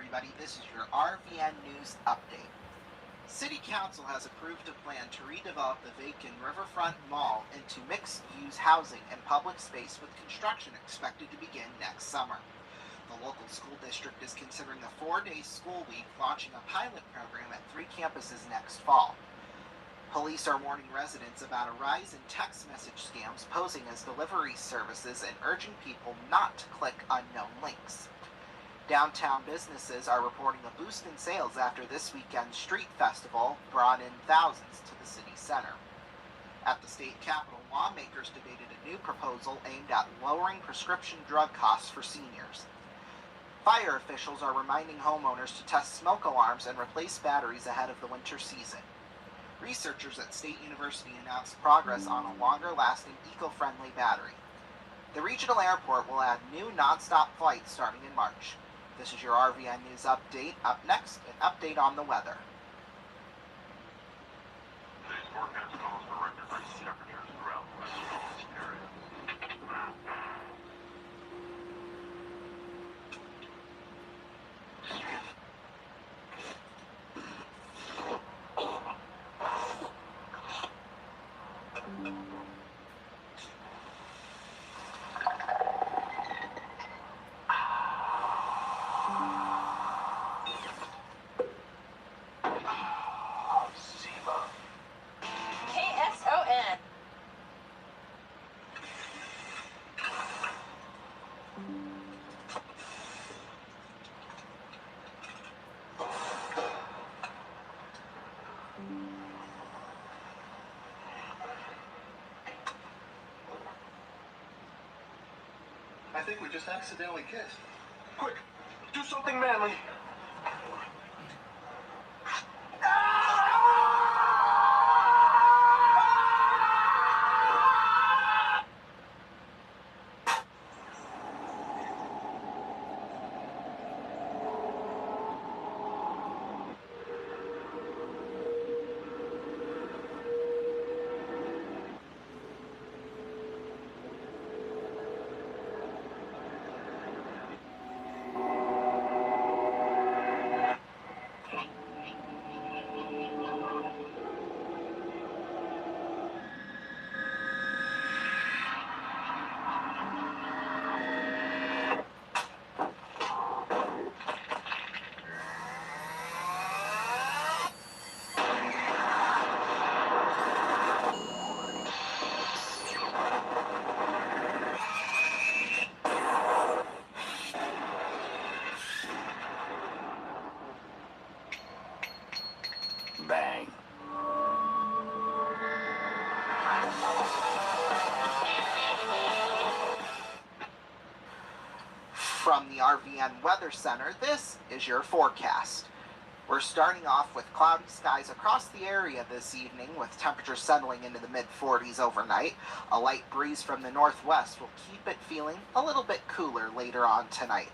everybody. This is your RVN News Update. City Council has approved a plan to redevelop the vacant Riverfront Mall into mixed-use housing and public space with construction expected to begin next summer. The local school district is considering a 4-day school week, launching a pilot program at 3 campuses next fall. Police are warning residents about a rise in text message scams posing as delivery services and urging people not to click unknown links. Downtown businesses are reporting a boost in sales after this weekend's street festival brought in thousands to the city center. At the state capitol, lawmakers debated a new proposal aimed at lowering prescription drug costs for seniors. Fire officials are reminding homeowners to test smoke alarms and replace batteries ahead of the winter season. Researchers at State University announced progress on a longer-lasting, eco-friendly battery. The regional airport will add new non-stop flights starting in March. This is your RVN News Update. Up next, an update on the weather. Today's forecast calls for record temperatures throughout the West Coast area. I think we just accidentally kissed. Quick, do something manly. Bang. From the RVN Weather Center, this is your forecast. We're starting off with cloudy skies across the area this evening, with temperatures settling into the mid-40s overnight. A light breeze from the northwest will keep it feeling a little bit cooler later on tonight.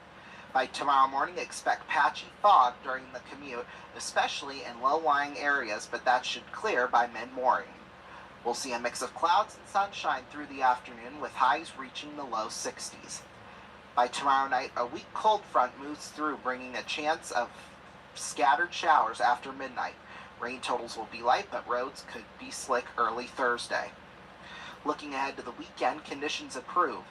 By tomorrow morning, expect patchy fog during the commute, especially in low-lying areas, but that should clear by mid-morning. We'll see a mix of clouds and sunshine through the afternoon, with highs reaching the low 60s. By tomorrow night, a weak cold front moves through, bringing a chance of scattered showers after midnight. Rain totals will be light, but roads could be slick early Thursday. Looking ahead to the weekend, conditions improve.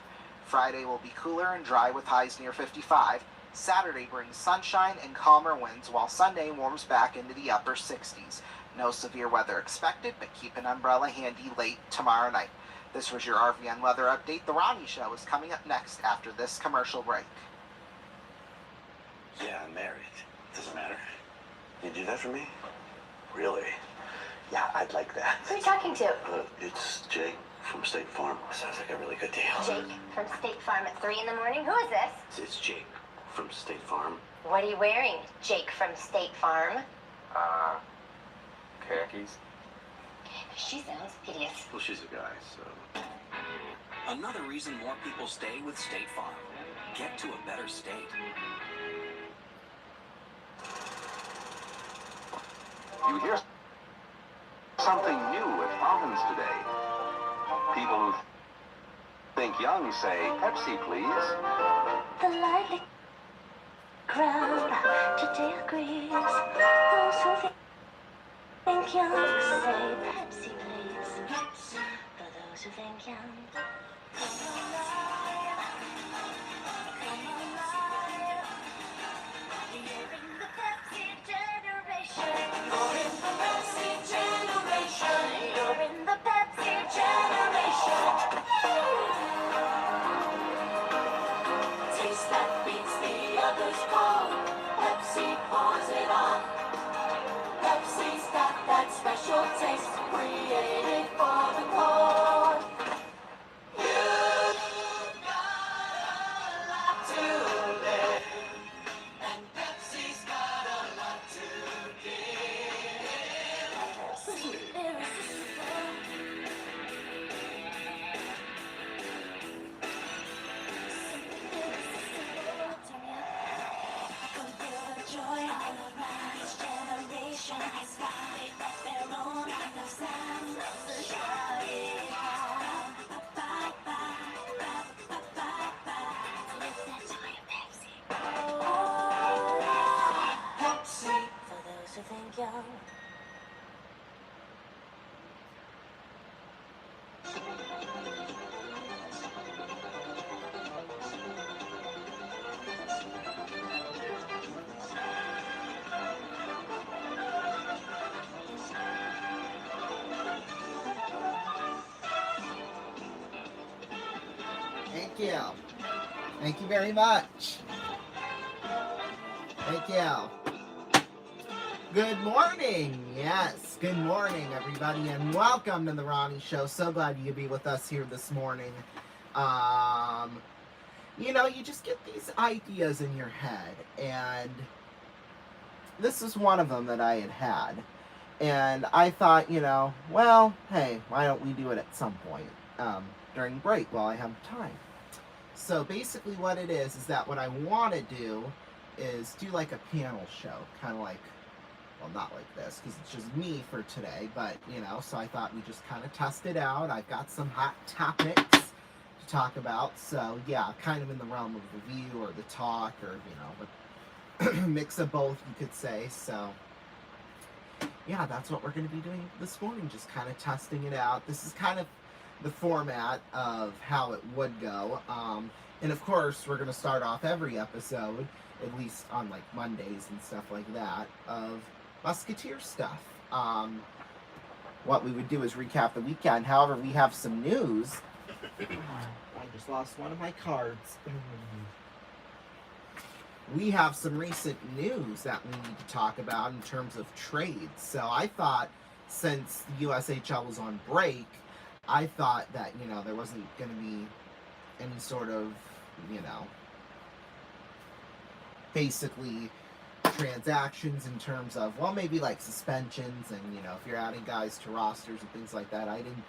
Friday will be cooler and dry with highs near 55. Saturday brings sunshine and calmer winds, while Sunday warms back into the upper 60s. No severe weather expected, but keep an umbrella handy late tomorrow night. This was your RVN Weather Update. The Ronnie Show is coming up next after this commercial break. Yeah, I'm married. Doesn't matter. You do that for me? Really? Yeah, I'd like that. Who are you talking to? It's Jake from State Farm. Sounds like a really good deal. Jake from State Farm at 3 in the morning? Who is this? It's Jake from State Farm. What are you wearing, Jake from State Farm? Khakis. She sounds hideous. Well, she's a guy, so... Another reason more people stay with State Farm. Get to a better state. You hear something new at fountains today. People who think young say, Pepsi, please. The lively crowd degrees. Those who think young say Pepsi, please. For those who think young. Come alive. Come alive. You're in the Pepsi generation. You're in the Pepsi generation. You're in the Pepsi generation. Taste that beats the others call. Pepsi pours it on. Pepsi's got that special taste created for the cold. You've got a lot to live, and Pepsi's got a lot to give. Pepsi, irresistible. Irresistible. Turn me up. Come feel the joy all around. Each generation has got it. Their own kind of sound. So shout it out. Live that joy of Pepsi. Pepsi. For those who think young. Thank you. Thank you very much. Thank you. Good morning. Yes, good morning, everybody, and welcome to the Ronnie Show. So glad you could be with us here this morning. You just get these ideas in your head, and this is one of them that I had. And I thought, well, hey, why don't we do it at some point during break while I have time? So basically what it is that what I want to do is do like a panel show, kind of like, well, not like this, because it's just me for today, but, so I thought we just kind of test it out. I've got some hot topics to talk about, so yeah, kind of in the realm of review or the talk, or, but mix of both, you could say. So yeah, that's what we're going to be doing this morning, just kind of testing it out. This is kind of the format of how it would go. And of course, we're going to start off every episode, at least on like Mondays and stuff like that, of Musketeer stuff. What we would do is recap the weekend. However, we have some news. I just lost one of my cards. We have some recent news that we need to talk about in terms of trades. So I thought, since the USHL was on break, I thought that, there wasn't going to be any sort of, basically transactions in terms of, well, maybe like suspensions and, if you're adding guys to rosters and things like that. I didn't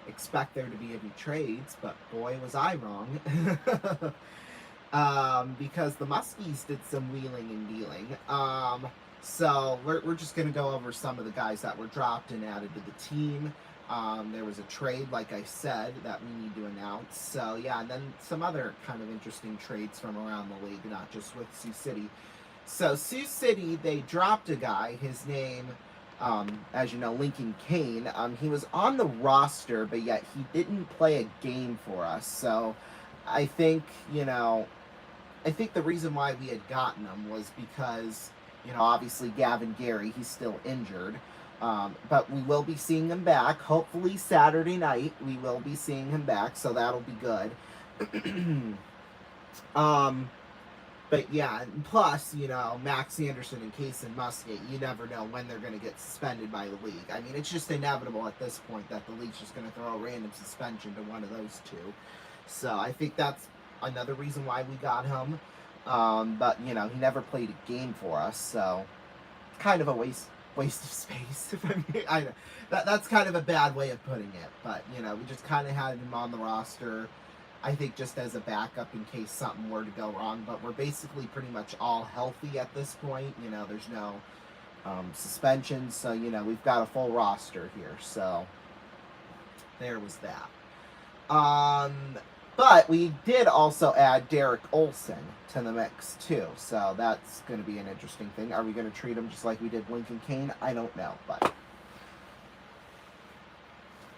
expect there to be any trades, but boy, was I wrong. Because the Muskies did some wheeling and dealing. So we're just going to go over some of the guys that were dropped and added to the team. There was a trade, like I said, that we need to announce. So yeah, and then some other kind of interesting trades from around the league, not just with Sioux City. So Sioux City, they dropped a guy. His name, as you know, Lincoln Kane. He was on the roster, but yet he didn't play a game for us. So I think, I think the reason why we had gotten him was because, obviously Gavin Gary, he's still injured. But we will be seeing him back. Hopefully Saturday night we will be seeing him back, so that'll be good. But yeah, and plus, Max Anderson and Kaysen Musket, you never know when they're going to get suspended by the league. I mean, it's just inevitable at this point that the league's just going to throw a random suspension to one of those two. So I think that's another reason why we got him. But, he never played a game for us, so kind of a waste of space. That's kind of a bad way of putting it. But, we just kind of had him on the roster, I think, just as a backup in case something were to go wrong. But we're basically pretty much all healthy at this point. There's no suspensions. So, we've got a full roster here. So there was that. But we did also add Derek Olson to the mix too, so that's going to be an interesting thing. Are we going to treat him just like we did Lincoln Kane? I don't know, but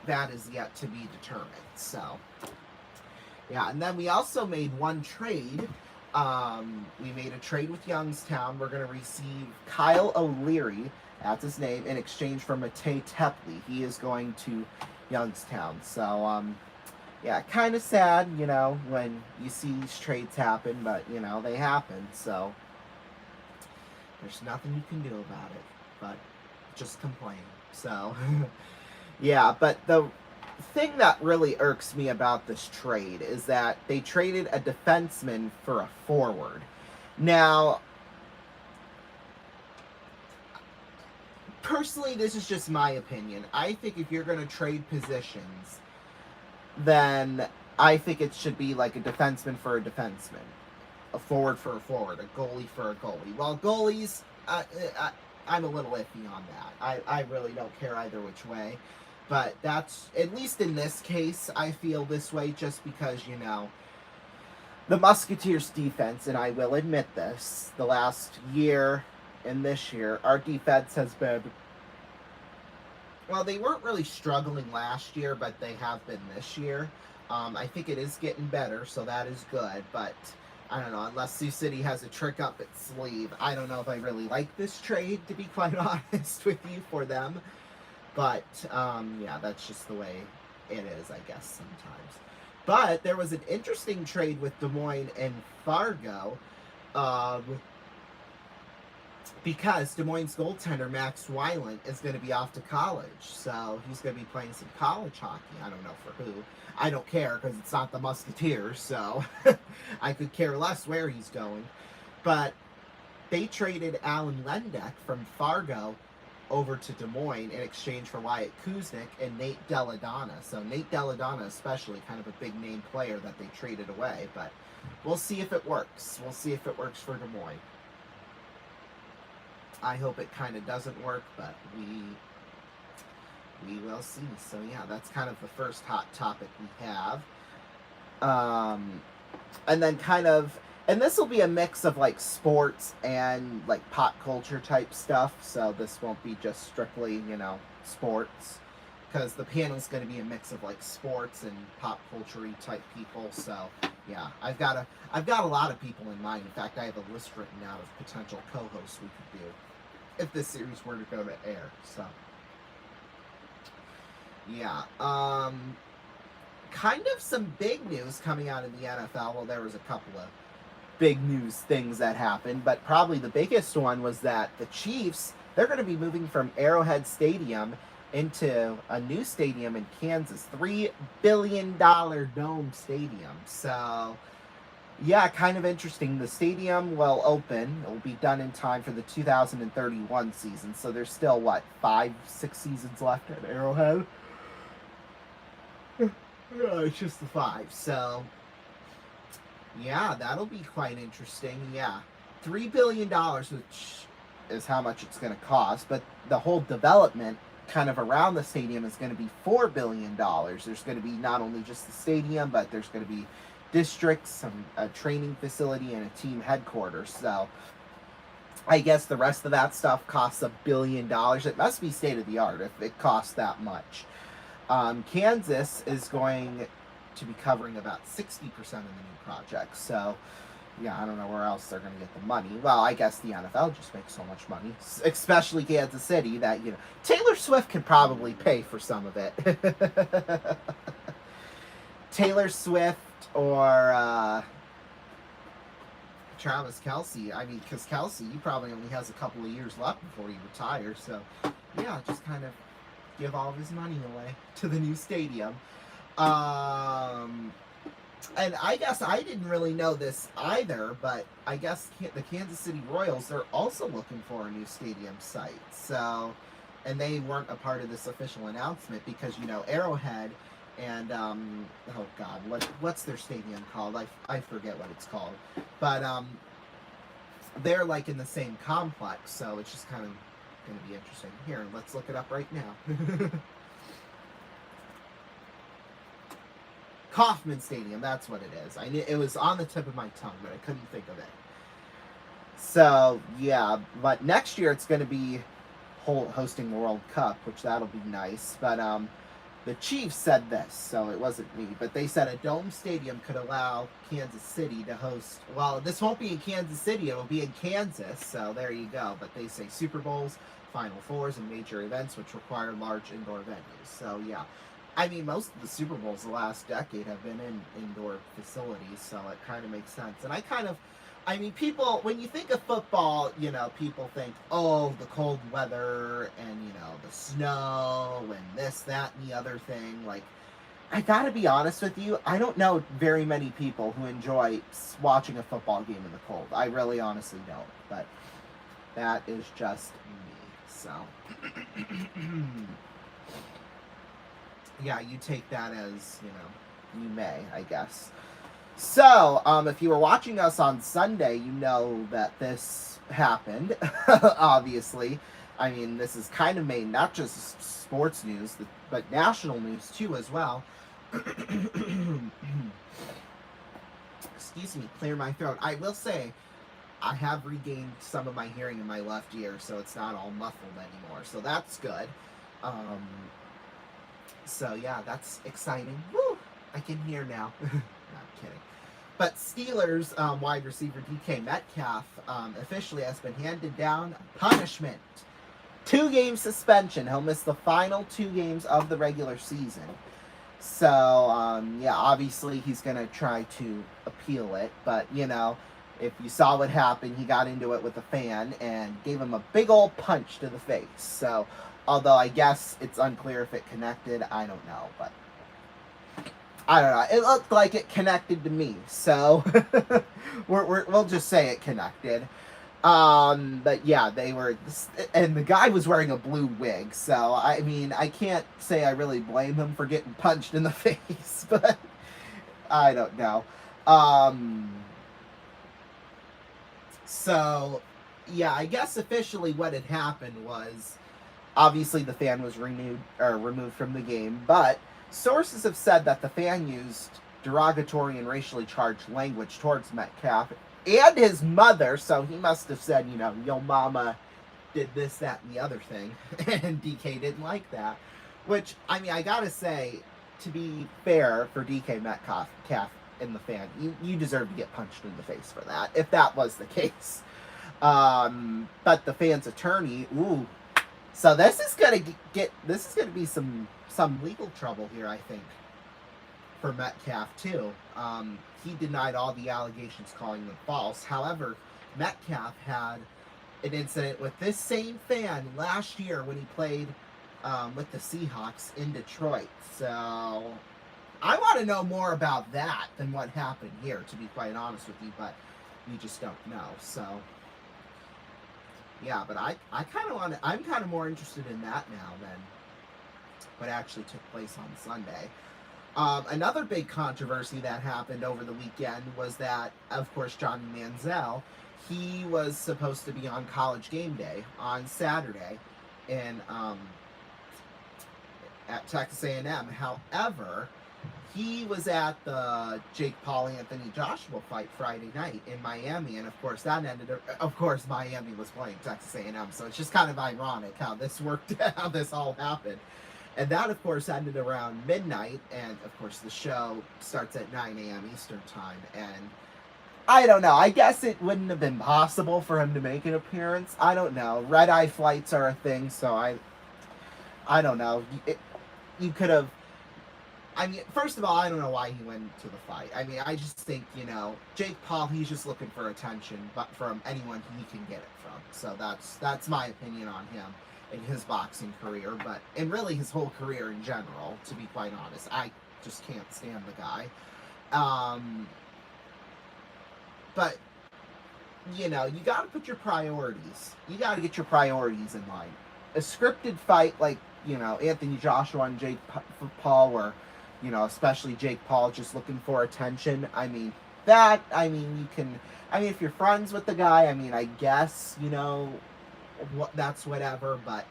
that is yet to be determined. So, yeah, and then we also made one trade. We made a trade with Youngstown. We're going to receive Kyle O'Leary, that's his name, in exchange for Matej Tepley. He is going to Youngstown. So, yeah, kind of sad, you know, when you see these trades happen, but, you know, they happen. So, there's nothing you can do about it, but just complain. So, yeah, but the thing that really irks me about this trade is that they traded a defenseman for a forward. Now, personally, this is just my opinion. I think if you're going to trade positions, then I think it should be like a defenseman for a defenseman, a forward for a forward, a goalie for a goalie. Well, goalies, I'm a little iffy on that. I really don't care either which way. But that's, at least in this case, I feel this way just because, you know, the Musketeers' defense, and I will admit this, the last year and this year, our defense has been, well, they weren't really struggling last year, but they have been this year. I think it is getting better, so that is good, but I don't know, unless Sioux City has a trick up its sleeve, I don't know if I really like this trade, to be quite honest with you, for them. But, yeah, that's just the way it is, I guess, sometimes. But there was an interesting trade with Des Moines and Fargo, because Des Moines' goaltender, Max Weiland, is going to be off to college. So he's going to be playing some college hockey. I don't know for who. I don't care because it's not the Musketeers, so I could care less where he's going. But they traded Alan Lendeck from Fargo over to Des Moines in exchange for Wyatt Kuznick and Nate Deladonna. So Nate Deladonna especially, kind of a big name player that they traded away. But we'll see if it works. We'll see if it works for Des Moines. I hope it kind of doesn't work, but we will see. So yeah, that's kind of the first hot topic we have. And then kind of, and this will be a mix of like sports and like pop culture type stuff. So this won't be just strictly, you know, sports, because the panel's going to be a mix of like sports and pop culture type people. So yeah, I've got a lot of people in mind. In fact, I have a list written out of potential co-hosts we could do if this series were to go to air. So yeah, kind of some big news coming out of the NFL. Well, there was a couple of big news things that happened, but probably the biggest one was that the Chiefs, they're going to be moving from Arrowhead Stadium into a new stadium in Kansas, $3 billion dome stadium. So yeah, kind of interesting. The stadium will open. It will be done in time for the 2031 season. So there's still, what, 5-6 seasons left at Arrowhead? It's just the 5. So yeah, that'll be quite interesting. Yeah, $3 billion, which is how much it's going to cost. But the whole development kind of around the stadium is going to be $4 billion. There's going to be not only just the stadium, but there's going to be districts, a training facility, and a team headquarters. So I guess the rest of that stuff costs $1 billion. It must be state of the art if it costs that much. Kansas is going to be covering about 60% of the new project. So yeah, I don't know where else they're going to get the money. Well, I guess the NFL just makes so much money, especially Kansas City, that, you know, Taylor Swift could probably pay for some of it. Taylor Swift or Travis Kelce. I mean, because Kelce, he probably only has a couple of years left before he retires. So yeah, just kind of give all of his money away to the new stadium. And I guess I didn't really know this either, but I guess the Kansas City Royals, they're also looking for a new stadium site. So, and they weren't a part of this official announcement because, you know, Arrowhead and, oh God, what's their stadium called? I forget what it's called. But, they're like in the same complex, so it's just kind of going to be interesting. Here, let's look it up right now. Kauffman Stadium, that's what it is. I knew it was on the tip of my tongue, but I couldn't think of it. So yeah, but next year it's going to be hosting the World Cup, which that'll be nice. But the Chiefs said this, so it wasn't me, but they said a dome stadium could allow Kansas City to host. Well, this won't be in Kansas City; it'll be in Kansas. So there you go. But they say Super Bowls, Final Fours, and major events which require large indoor venues. So yeah. I mean, most of the Super Bowls the last decade have been in indoor facilities, so it kind of makes sense. And I mean, people, when you think of football, you know, people think, oh, the cold weather and, you know, the snow and this, that, and the other thing. Like, I gotta be honest with you, I don't know very many people who enjoy watching a football game in the cold. I really honestly don't, but that is just me, so. Yeah, you take that as, you know, you may, I guess. So, if you were watching us on Sunday, you know that this happened, obviously. I mean, this is kind of made not just sports news, but national news too as well. Excuse me, clear my throat. I will say, I have regained some of my hearing in my left ear, so it's not all muffled anymore. So that's good. So yeah, that's exciting. Woo! I can hear now. No, I'm kidding. But Steelers wide receiver DK Metcalf officially has been handed down punishment. 2-game suspension. He'll miss the final 2 games of the regular season. So, yeah, obviously he's going to try to appeal it. But, you know, if you saw what happened, he got into it with a fan and gave him a big old punch to the face. So, although I guess it's unclear if it connected, I don't know, but I don't know. It looked like it connected to me, so we'll just say it connected. But yeah, they were, and the guy was wearing a blue wig, so I mean, I can't say I really blame him for getting punched in the face, but I don't know. So yeah, I guess officially what had happened was, obviously, the fan was removed from the game, but sources have said that the fan used derogatory and racially charged language towards Metcalf and his mother, so he must have said, you know, yo mama did this, that, and the other thing, and DK didn't like that. Which, I mean, I gotta say, to be fair for DK Metcalf and the fan, you deserve to get punched in the face for that, if that was the case. But the fan's attorney, ooh. So this is gonna be some legal trouble here, I think, for Metcalf too. He denied all the allegations, calling them false. However, Metcalf had an incident with this same fan last year when he played with the Seahawks in Detroit. So I want to know more about that than what happened here, to be quite honest with you, but we just don't know. So yeah, but I'm kind of more interested in that now than what actually took place on Sunday. Another big controversy that happened over the weekend was that, of course, Johnny Manziel, he was supposed to be on College Game Day on Saturday at Texas A&M. However, he was at the Jake Paul Anthony Joshua fight Friday night in Miami, and of course Miami was playing Texas A&M, so it's just kind of ironic how this worked, how this all happened. And that, of course, ended around midnight, and of course the show starts at 9 a.m. Eastern time, and I don't know, I guess it wouldn't have been possible for him to make an appearance. I don't know. Red-eye flights are a thing, so I don't know. You could have, I mean, first of all, I don't know why he went to the fight. I mean, I just think, you know, Jake Paul, he's just looking for attention, but from anyone he can get it from. So that's my opinion on him in his boxing career, and really his whole career in general, to be quite honest. I just can't stand the guy. But, you know, you got to put your priorities. You got to get your priorities in line. A scripted fight like, you know, Anthony Joshua and Jake Paul, or, you know, especially Jake Paul just looking for attention. I mean, if you're friends with the guy, I mean, I guess, you know, that's whatever, but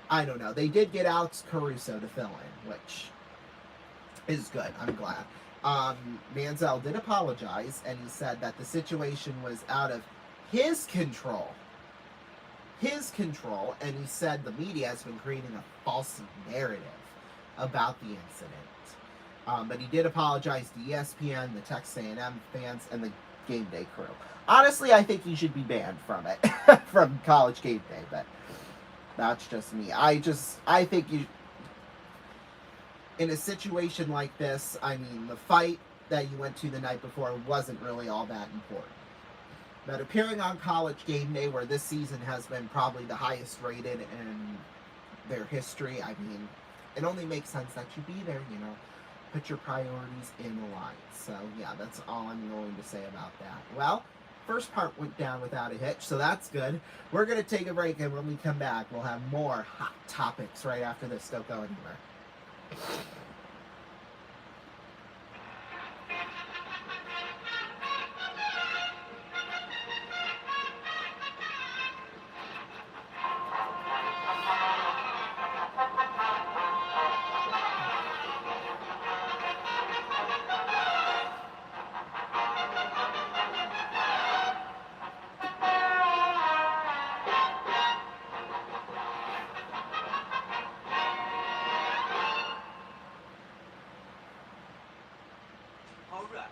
I don't know. They did get Alex Caruso to fill in, which is good. I'm glad. Manziel did apologize, and he said that the situation was out of his control. His control, and he said the media has been creating a false narrative about the incident. But he did apologize to ESPN, the Texas A&M fans, and the game day crew. Honestly, I think he should be banned from it, from College Game Day, but that's just me. I think you, in a situation like this, I mean, the fight that you went to the night before wasn't really all that important. But appearing on College Game Day, where this season has been probably the highest rated in their history, I mean, it only makes sense that you be there, you know. Put your priorities in line. So, yeah, that's all I'm going to say about that. Well, first part went down without a hitch, so that's good. We're going to take a break, and when we come back, we'll have more hot topics right after this. Don't go anywhere. Alright,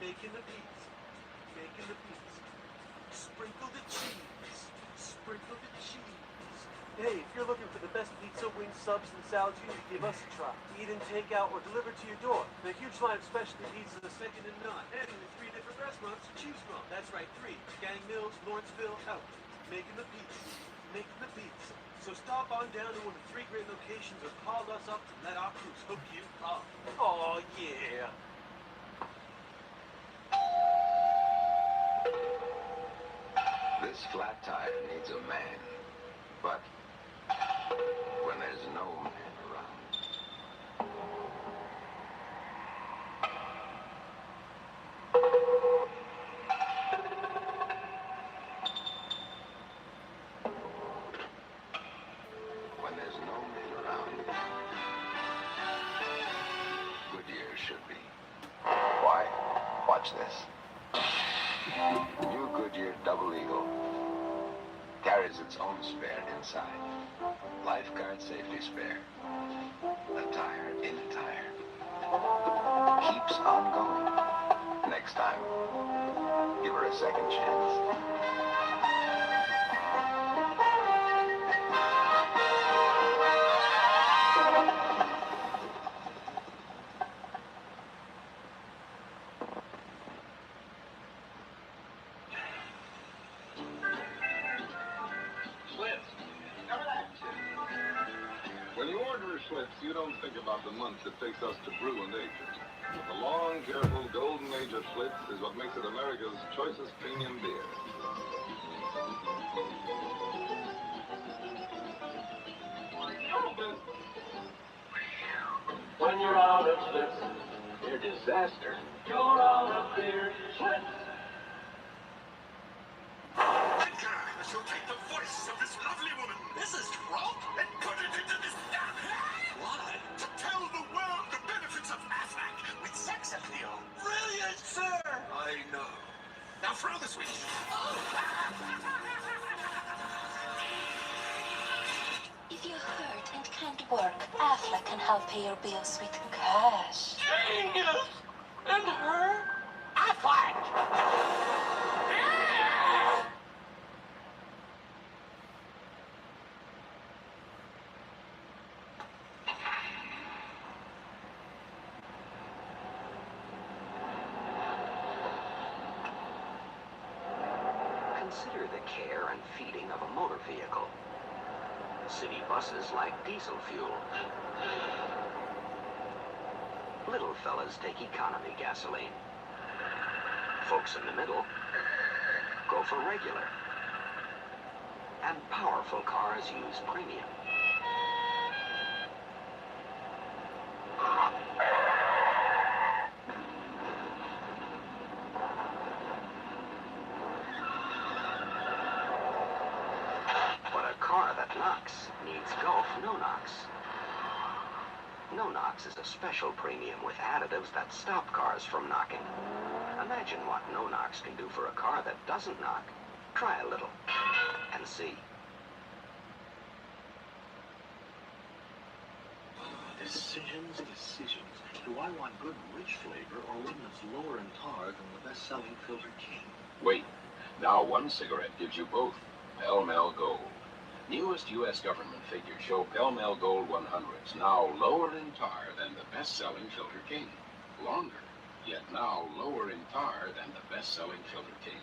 making the pizza, sprinkle the cheese, Hey, if you're looking for the best pizza, wings, subs, and salads, you need to give us a try. Eat in, take out, or delivered to your door. The huge line of specialty pizzas is second to none, and with 3 different restaurants to choose from. That's right, 3. Gang Mills, Lawrenceville, Elton. Making the pizza. So stop on down to one of the 3 great locations or call us up to let our crews hook you up. Oh, yeah. This flat tire needs a man, but when there's no man around. When there's no man around, Goodyear should be. Why? Watch this. New Goodyear Double Eagle carries its own spare inside. Lifeguard safety spare. A tire in a tire. Keeps on going. Next time, give her a second chance. When you order a Schlitz, you don't think about the months it takes us to brew and age it. The long, careful, golden age of Schlitz is what makes it America's choicest premium beer. When you're out of Schlitz, you're disaster. You're out of beer, Schlitz. She'll take the voice of this lovely woman, Mrs. Trump, and put it into this damn hat. Why? To tell the world the benefits of Affleck with sex appeal. Brilliant, sir. I know. Now throw the switch. If you're hurt and can't work, Affleck can help pay your bills with cash. Genius! And her? Affleck! Consider the care and feeding of a motor vehicle. City buses like diesel fuel. Little fellas take economy gasoline. Folks in the middle go for regular. And powerful cars use premium. But a car that knocks needs Gulf no knocks. No Knocks is a special premium with additives that stop cars from knocking. Imagine what No Knocks can do for a car that doesn't knock. Try a little and see. Decisions. Do I want good, rich flavor or one that's lower in tar than the best-selling Filter King? Wait. Now one cigarette gives you both. Pell Mell Gold. Newest U.S. government figures show Pell Mell Gold 100s now lower in tar than the best-selling Filter King. Longer, yet now lower in tar than the best-selling Filter King.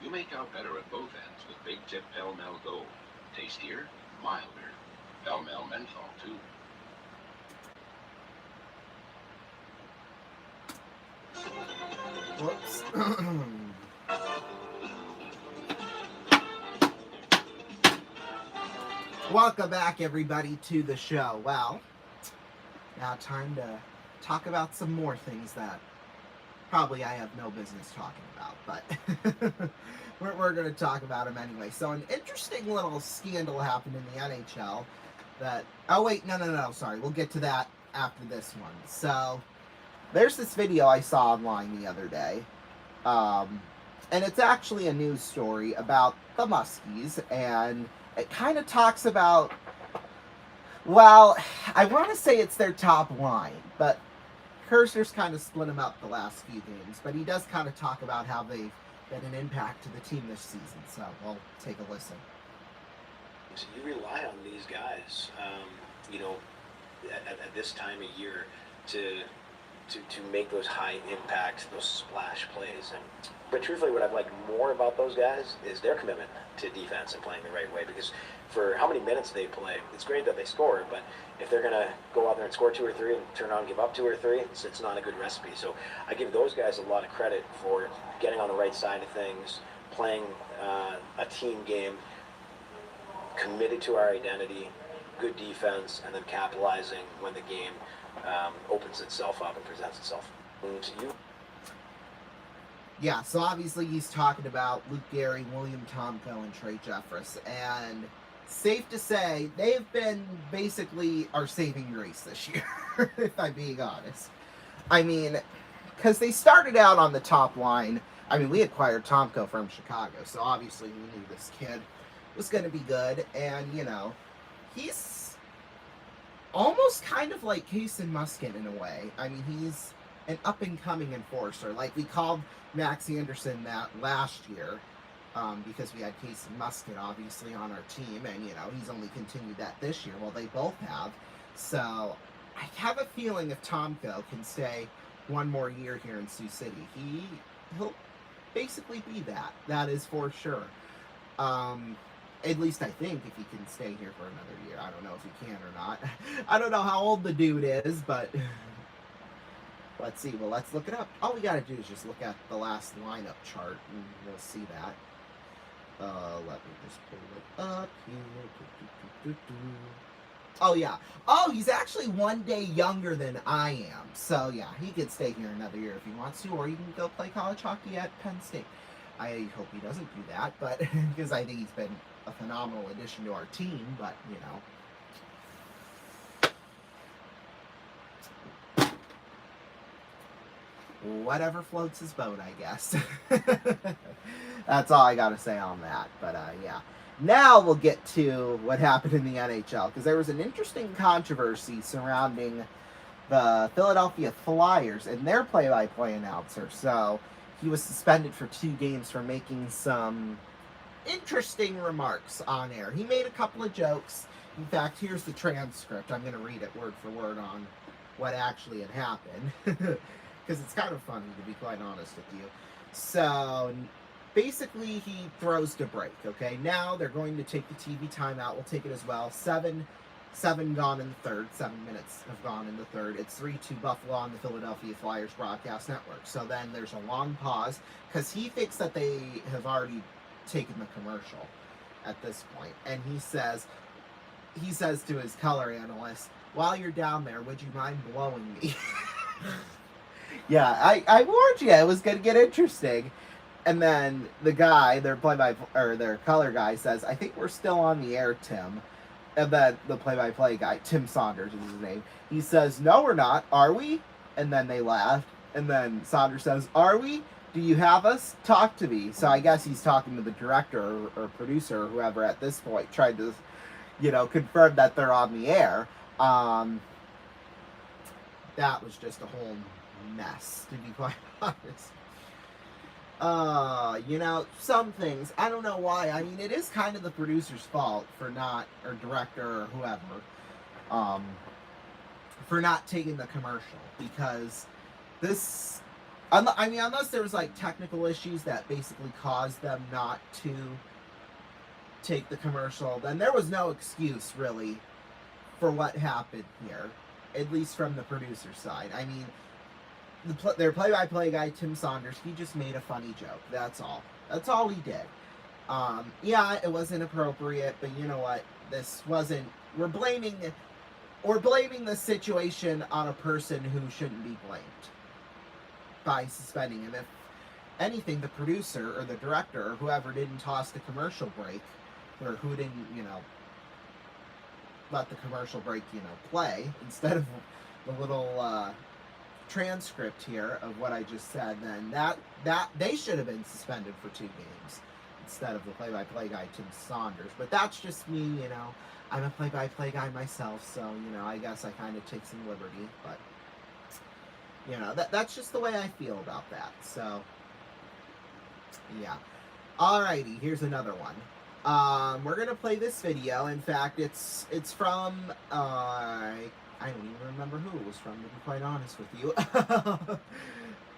You make out better at both ends with Big Tip Pell Mell Gold. Tastier, milder. Pell Mell Menthol, too. Whoops. Welcome back, everybody, to the show. Well, now time to talk about some more things that probably I have no business talking about, but we're going to talk about them anyway. So an interesting little scandal happened in the NHL that... Oh, wait, no, sorry. We'll get to that after this one. So there's this video I saw online the other day, and it's actually a news story about the Muskies, and it kind of talks about, well, I want to say it's their top line, but Kersner's kind of split them up the last few games, but he does kind of talk about how they've been an impact to the team this season, so we'll take a listen. You rely on these guys, at this time of year to make those high impact, those splash plays. But truthfully, what I've liked more about those guys is their commitment to defense and playing the right way. Because for how many minutes they play, it's great that they score, but if they're going to go out there and score 2 or 3 and turn around and give up 2 or 3, it's not a good recipe. So I give those guys a lot of credit for getting on the right side of things, playing a team game, committed to our identity, good defense, and then capitalizing when the game opens itself up and presents itself. And you. Yeah, so obviously he's talking about Luke Gehrig, William Tomko, and Trey Jeffress, and safe to say, they've been basically our saving grace this year, if I'm being honest. I mean, because they started out on the top line. I mean, we acquired Tomko from Chicago, so obviously we knew this kid was going to be good, and, he's almost kind of like Casey Muskin in a way. I mean, he's an up-and-coming enforcer. Like, we called Max Anderson that last year because we had Casey Muskin, obviously, on our team, and, he's only continued that this year. Well, they both have. So, I have a feeling if Tomko can stay one more year here in Sioux City, he'll basically be that. That is for sure. At least I think, if he can stay here for another year. I don't know if he can or not. I don't know how old the dude is, but let's see. Well, let's look it up. All we got to do is just look at the last lineup chart, and we'll see that. Let me just pull it up here. Oh, yeah. Oh, he's actually 1 day younger than I am. So, yeah, he could stay here another year if he wants to, or he can go play college hockey at Penn State. I hope he doesn't do that, but because I think he's been a phenomenal addition to our team, but, whatever floats his boat, I guess. That's all I gotta say on that, but, yeah. Now we'll get to what happened in the NHL, because there was an interesting controversy surrounding the Philadelphia Flyers and their play-by-play announcer. So, he was suspended for 2 games for making some interesting remarks on air. He made a couple of jokes. In fact, here's the transcript. I'm going to read it word for word on what actually had happened, because it's kind of funny, to be quite honest with you. So, basically, he throws to break, okay? Now, they're going to take the TV timeout. We'll take it as well. 7 gone in the third. 7 minutes have gone in the third. It's 3-2 Buffalo on the Philadelphia Flyers broadcast network. So then there's a long pause, because he thinks that they have already taken the commercial at this point. And he says to his color analyst, "While you're down there, would you mind blowing me?" Yeah, I warned you it was going to get interesting. And then the guy, their color guy, says, "I think we're still on the air, Tim." And then the play-by-play guy, Tim Saunders is his name, he says, "No, we're not. Are we?" And then they laugh. And then Saunders says, "Are we? Do you have us? Talk to me." So I guess he's talking to the director or producer or whoever at this point, trying to, confirm that they're on the air. That was just a whole mess, to be quite honest. Some things, I don't know why. I mean, it is kind of the producer's fault for not, or director or whoever, for not taking the commercial, because this, unless there was like technical issues that basically caused them not to take the commercial, then there was no excuse really for what happened here, at least from the producer's side. I mean, their play-by-play guy, Tim Saunders, he just made a funny joke. That's all. That's all he did. Yeah, it was inappropriate, but you know what? This wasn't. We're blaming the situation on a person who shouldn't be blamed by suspending him. If anything, the producer or the director or whoever didn't toss the commercial break, or who didn't, let the commercial break, play instead of the little transcript here of what I just said, then that they should have been suspended for 2 games instead of the play-by-play guy, Tim Saunders. But that's just me, I'm a play-by-play guy myself, so I guess I kind of take some liberty. But that's just the way I feel about that. So yeah. Alrighty, here's another one. We're gonna play this video. In fact, it's from I don't even remember who it was from, to be quite honest with you.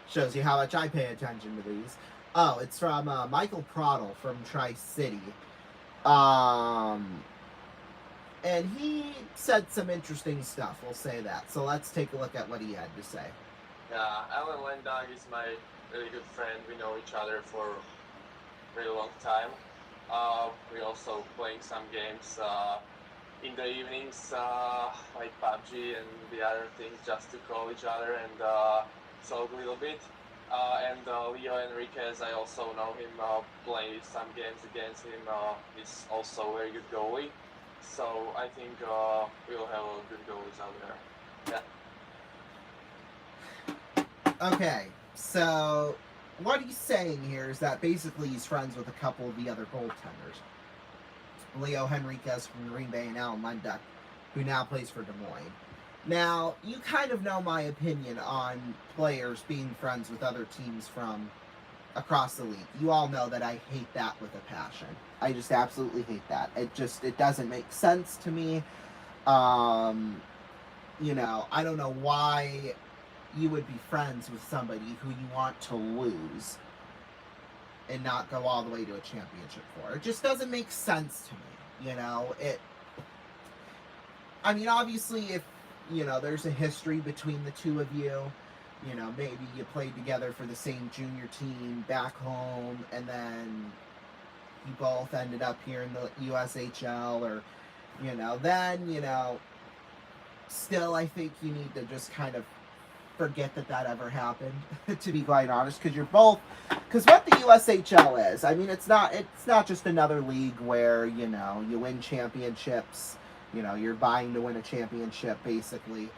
Shows you how much I pay attention to these. Oh, it's from Michael Prodl from Tri-City. And he said some interesting stuff, we'll say that. So let's take a look at what he had to say. Yeah, Alan Wendang is my really good friend. We know each other for a really long time. We also playing some games in the evenings, like PUBG and the other things, just to call each other and talk a little bit. And Leo Enriquez, I also know him, play some games against him. He's also a very good goalie. So I think we'll have a good goalies out there. Yeah. Okay, so what he's saying here is that basically he's friends with a couple of the other goaltenders. Leo Henriquez from Green Bay and Alan Lenduck, who now plays for Des Moines. Now, you kind of know my opinion on players being friends with other teams from across the league. You all know that I hate that with a passion. I just absolutely hate that. It doesn't make sense to me. I don't know why you would be friends with somebody who you want to lose and not go all the way to a championship for. It just doesn't make sense to me, obviously if, there's a history between the two of you, maybe you played together for the same junior team back home, and then you both ended up here in the USHL, or, then, still I think you need to just kind of forget that ever happened, to be quite honest, because what the USHL is, it's not just another league where, you win championships, you're buying to win a championship, basically.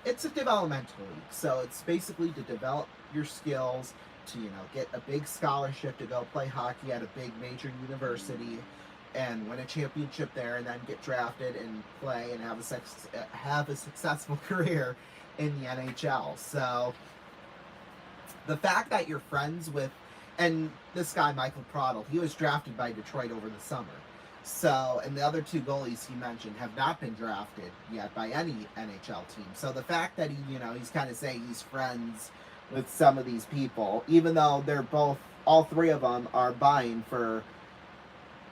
It's a developmental league, so it's basically to develop your skills, to, get a big scholarship to go play hockey at a big major university, and win a championship there, and then get drafted and play and have a successful career in the NHL. So the fact that you're friends with, and this guy Michael Prodl, he was drafted by Detroit over the summer. So, and the other 2 goalies he mentioned have not been drafted yet by any NHL team. So the fact that he's kind of saying he's friends with some of these people, even though all 3 of them are vying for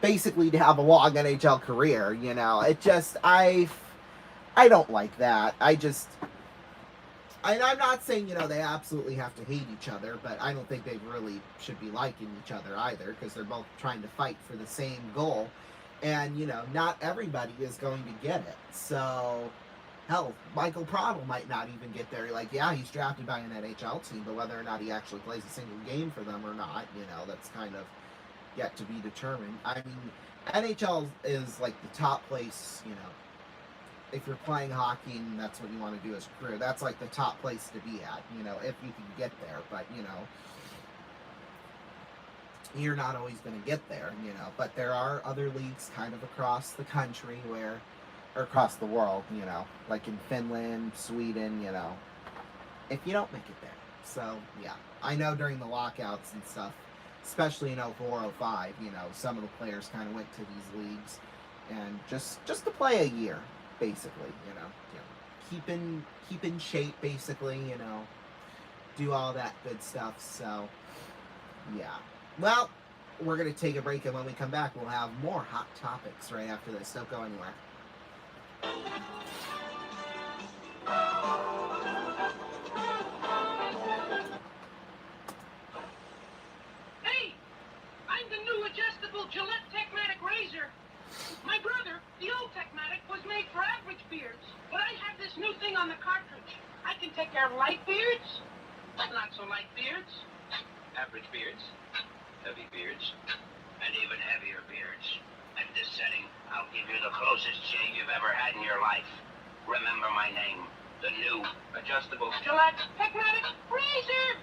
basically to have a long NHL career, it just, I don't like that. I'm not saying, they absolutely have to hate each other, but I don't think they really should be liking each other either, because they're both trying to fight for the same goal. And, not everybody is going to get it. So, hell, Michael Prodl might not even get there. Like, yeah, he's drafted by an NHL team, but whether or not he actually plays a single game for them or not, that's kind of yet to be determined. NHL is like the top place, you know. If you're playing hockey and that's what you want to do as a career, that's like the top place to be at, you know, if you can get there. But, you know, you're not always going to get there, you know. But there are other leagues kind of across the country where, or across the world, you know, like in Finland, Sweden, you know, if you don't make it there. So, yeah. I know during the lockouts and stuff, especially in 04, 05, you know, some of the players kind of went to these leagues and just to play a year, basically, you know, keep in shape, basically, you know, do all that good stuff. So, yeah. Well, we're going to take a break, and when we come back, we'll have more hot topics right after this. Don't go anywhere. Hey, I'm the new adjustable Gillette Techmatic razor. My brother, the old Techmatic, was made for average beards, but I have this new thing on the cartridge. I can take care of light beards, but not so light beards, average beards, heavy beards, and even heavier beards. At this setting, I'll give you the closest shave you've ever had in your life. Remember my name, the new adjustable Gillette Techmatic razor.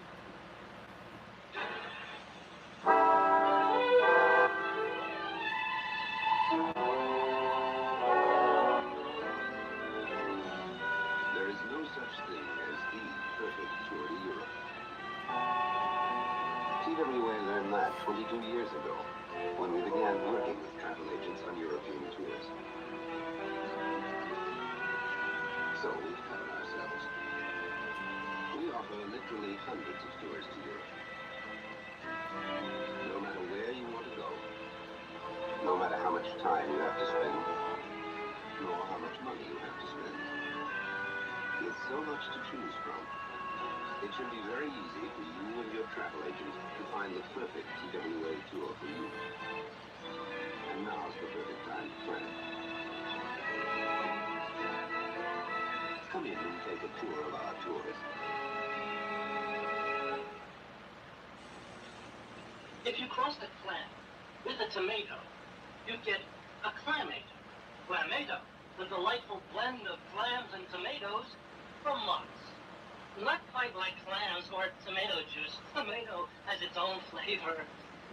There is no such thing as the perfect tour to Europe. TWA learned that 22 years ago, when we began working with travel agents on European tours. So we pattern ourselves. We offer literally hundreds of tours to Europe. No matter where you want to go, no matter how much time you have to spend, nor how much money you have to spend. With so much to choose from, it should be very easy for you and your travel agent to find the perfect TWA tour for you. And now's the perfect time to plan. Come in and take a tour of our tours. If you cross the clam with a tomato, you get a clamato. Clamato, the delightful blend of clams and tomatoes from Mott's. Not quite like clams or tomato juice. Tomato has its own flavor.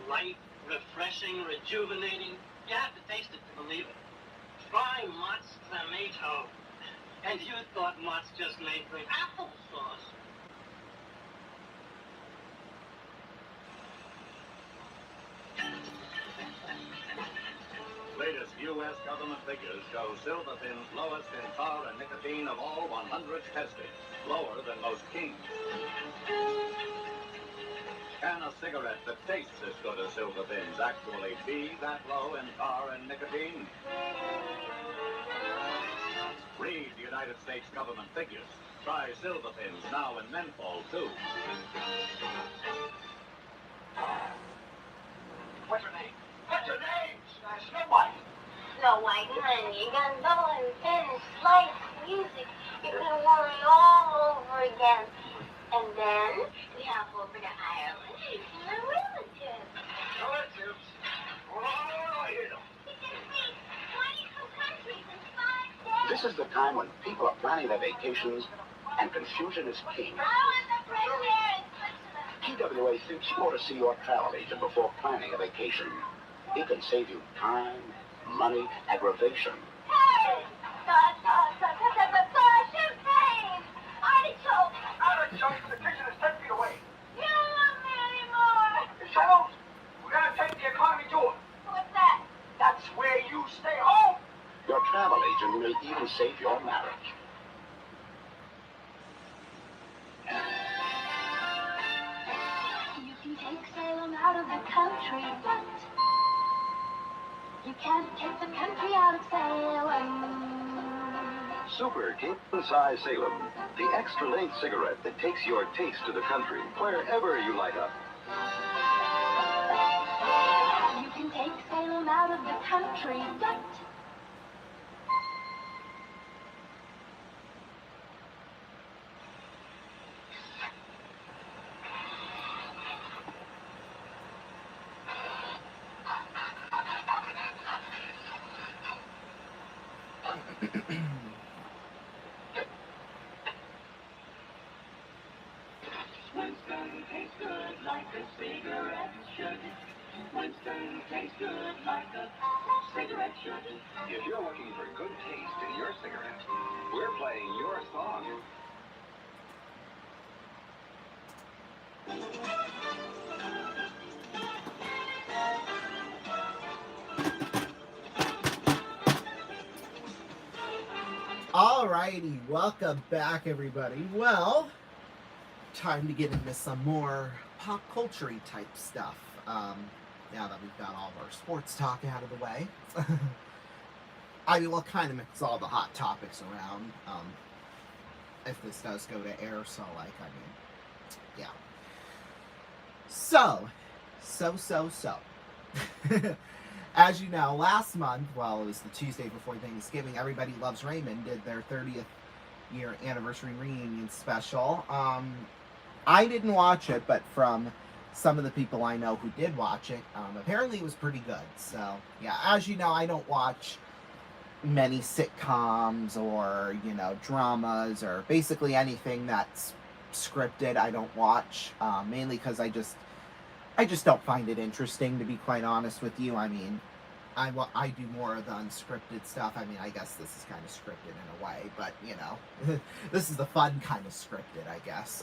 Light, refreshing, rejuvenating. You have to taste it to believe it. Try Mott's Clamato. And you thought Mott's just made great applesauce. Latest U.S. government figures show Silverfin's lowest in tar and nicotine of all 100 tested, lower than most kings. Can a cigarette that tastes as good as Silverfin's actually be that low in tar and nicotine? Read the United States government figures. Try Silverfin's now in menthol, too. What's her name? What's her name? Snow White. Snow White, honey, gondola and finish, lights, music. You can learn it all over again. And then we hop over to Ireland to see my relatives. Relatives? Oh, I hear them. We can see 22 countries in 5 days. This is the time when people are planning their vacations and confusion is king. How is the fresh air in Switzerland? TWA thinks you ought to see your travel agent before planning a vacation. He can save you time, money, aggravation. Hey! Champagne! Artichoke! Artichoke in the kitchen is 10 feet away. You don't love me anymore! Shadows, we're gonna take the economy tour. What's that? That's where you stay home. Your travel agent may even save your marriage. You can take Salem out of the country, but you can't take the country out of Salem. Super king-size Salem, the extra-length cigarette that takes your taste to the country, wherever you light up. You can take Salem out of the country, but Winston tastes good like a cigarette should. Winston tastes good like a cigarette should. If you're looking for good taste in your cigarette, we're playing your song. Alrighty, welcome back, everybody. Well, time to get into some more pop culture type stuff. Now that we've got all of our sports talk out of the way. I mean, we'll kind of mix all the hot topics around. If this does go to air, so yeah. So. As you know, last month, well, it was the Tuesday before Thanksgiving, Everybody Loves Raymond did their 30th year anniversary reunion special. I didn't watch it, but from some of the people I know who did watch it, apparently it was pretty good. So, yeah, as you know, I don't watch many sitcoms or, dramas or basically anything that's scripted. I don't watch, mainly because I just don't find it interesting, to be quite honest with you. I mean, I do more of the unscripted stuff. I mean, I guess this is kind of scripted in a way, but, this is the fun kind of scripted, I guess.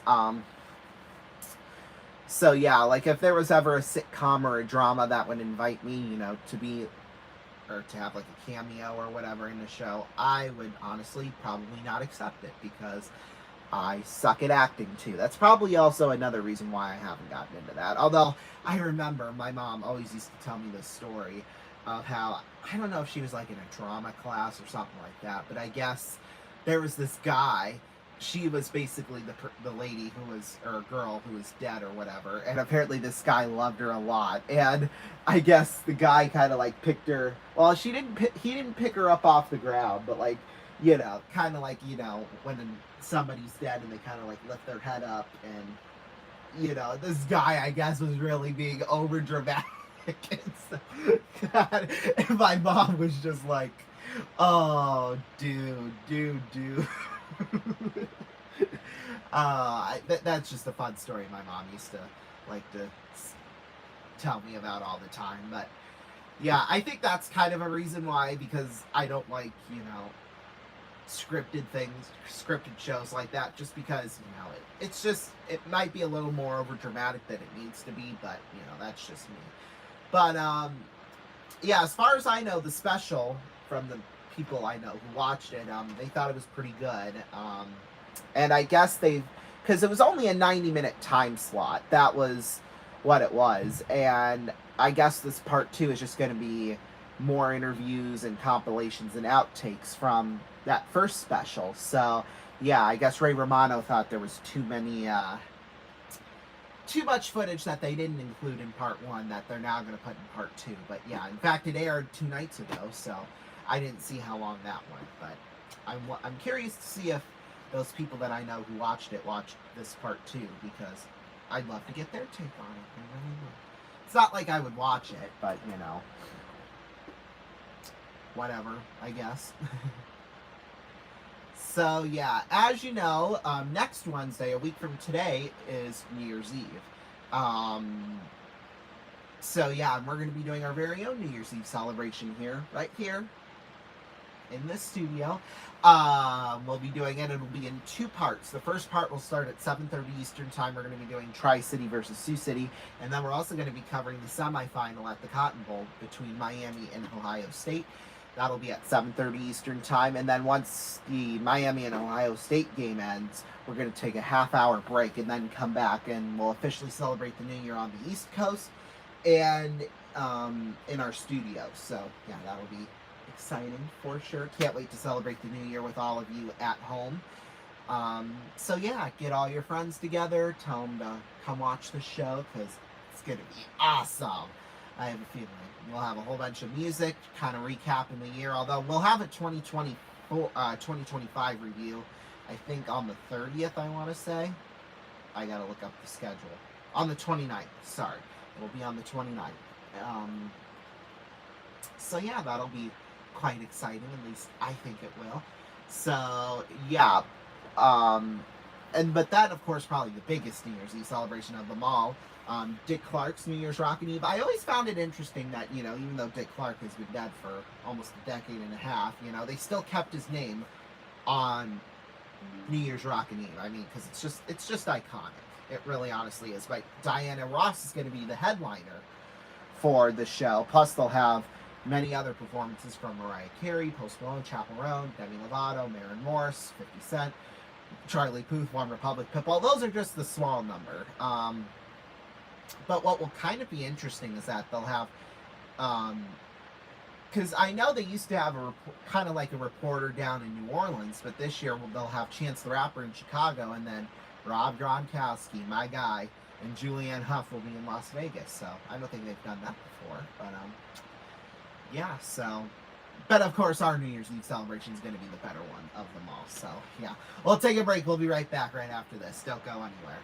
So, yeah, like, if there was ever a sitcom or a drama that would invite me, to be, or to have, like, a cameo or whatever in the show, I would honestly probably not accept it, because I suck at acting too. That's probably also another reason why I haven't gotten into that. Although, I remember my mom always used to tell me this story of how, I don't know if she was like in a drama class or something like that, but I guess there was this guy, she was basically the lady who was, or girl who was dead or whatever, and apparently this guy loved her a lot, and I guess the guy kind of like picked her, well, he didn't pick her up off the ground, but like, kind of like, when somebody's dead and they kind of like lift their head up, and, this guy, I guess, was really being over dramatic. And, so, God, and my mom was just like, oh, dude. That's just a fun story my mom used to like to tell me about all the time. But, yeah, I think that's kind of a reason why, because I don't like, scripted things, scripted shows like that, just because, it's just, it might be a little more over dramatic than it needs to be, but, that's just me. But, yeah, as far as I know, the special, from the people I know who watched it, they thought it was pretty good, and I guess because it was only a 90-minute time slot, that was what it was, and I guess this part 2 is just going to be more interviews and compilations and outtakes from that first special. So, yeah, I guess Ray Romano thought there was too much footage that they didn't include in part 1 that they're now going to put in part 2. But, yeah, in fact, it aired 2 nights ago, so I didn't see how long that went. But I'm curious to see if those people that I know who watched this part 2, because I'd love to get their take on it. I really would. It's not like I would watch it, but, whatever, I guess. So, yeah, as you know, next Wednesday, a week from today, is New Year's Eve. So, yeah, we're going to be doing our very own New Year's Eve celebration here, right here, in this studio. We'll be doing it. It'll be in 2 parts. The first part will start at 7:30 Eastern Time. We're going to be doing Tri-City versus Sioux City. And then we're also going to be covering the semifinal at the Cotton Bowl between Miami and Ohio State. That'll be at 7:30 Eastern Time. And then once the Miami and Ohio State game ends, we're going to take a half-hour break and then come back, and we'll officially celebrate the New Year on the East Coast and in our studio. So, yeah, that'll be exciting for sure. Can't wait to celebrate the New Year with all of you at home. So, yeah, get all your friends together. Tell them to come watch the show, because it's going to be awesome. I have a feeling we'll have a whole bunch of music, kind of recapping the year, although we'll have a 2025 review, I think on the 30th, I want to say. I got to look up the schedule. On the 29th, sorry. It'll be on the 29th. So, yeah, that'll be quite exciting. At least I think it will. So yeah, but that, of course, probably the biggest New Year's Eve celebration of them all. Dick Clark's New Year's Rockin' Eve. I always found it interesting that, even though Dick Clark has been dead for almost a decade and a half, they still kept his name on New Year's Rockin' Eve. I mean, because it's just iconic. It really honestly is. But Diana Ross is going to be the headliner for the show. Plus, they'll have many other performances from Mariah Carey, Post Malone, Chappell Roan, Demi Lovato, Maren Morris, 50 Cent, Charlie Puth, One Republic, Pitbull. Those are just the small number. But what will kind of be interesting is that they'll have, because I know they used to have kind of like a reporter down in New Orleans, but this year they'll have Chance the Rapper in Chicago, and then Rob Gronkowski, my guy, and Julianne Hough will be in Las Vegas. So I don't think they've done that before, but yeah. So, but of course our New Year's Eve celebration is going to be the better one of them all. So yeah, we'll take a break. We'll be right back right after this. Don't go anywhere.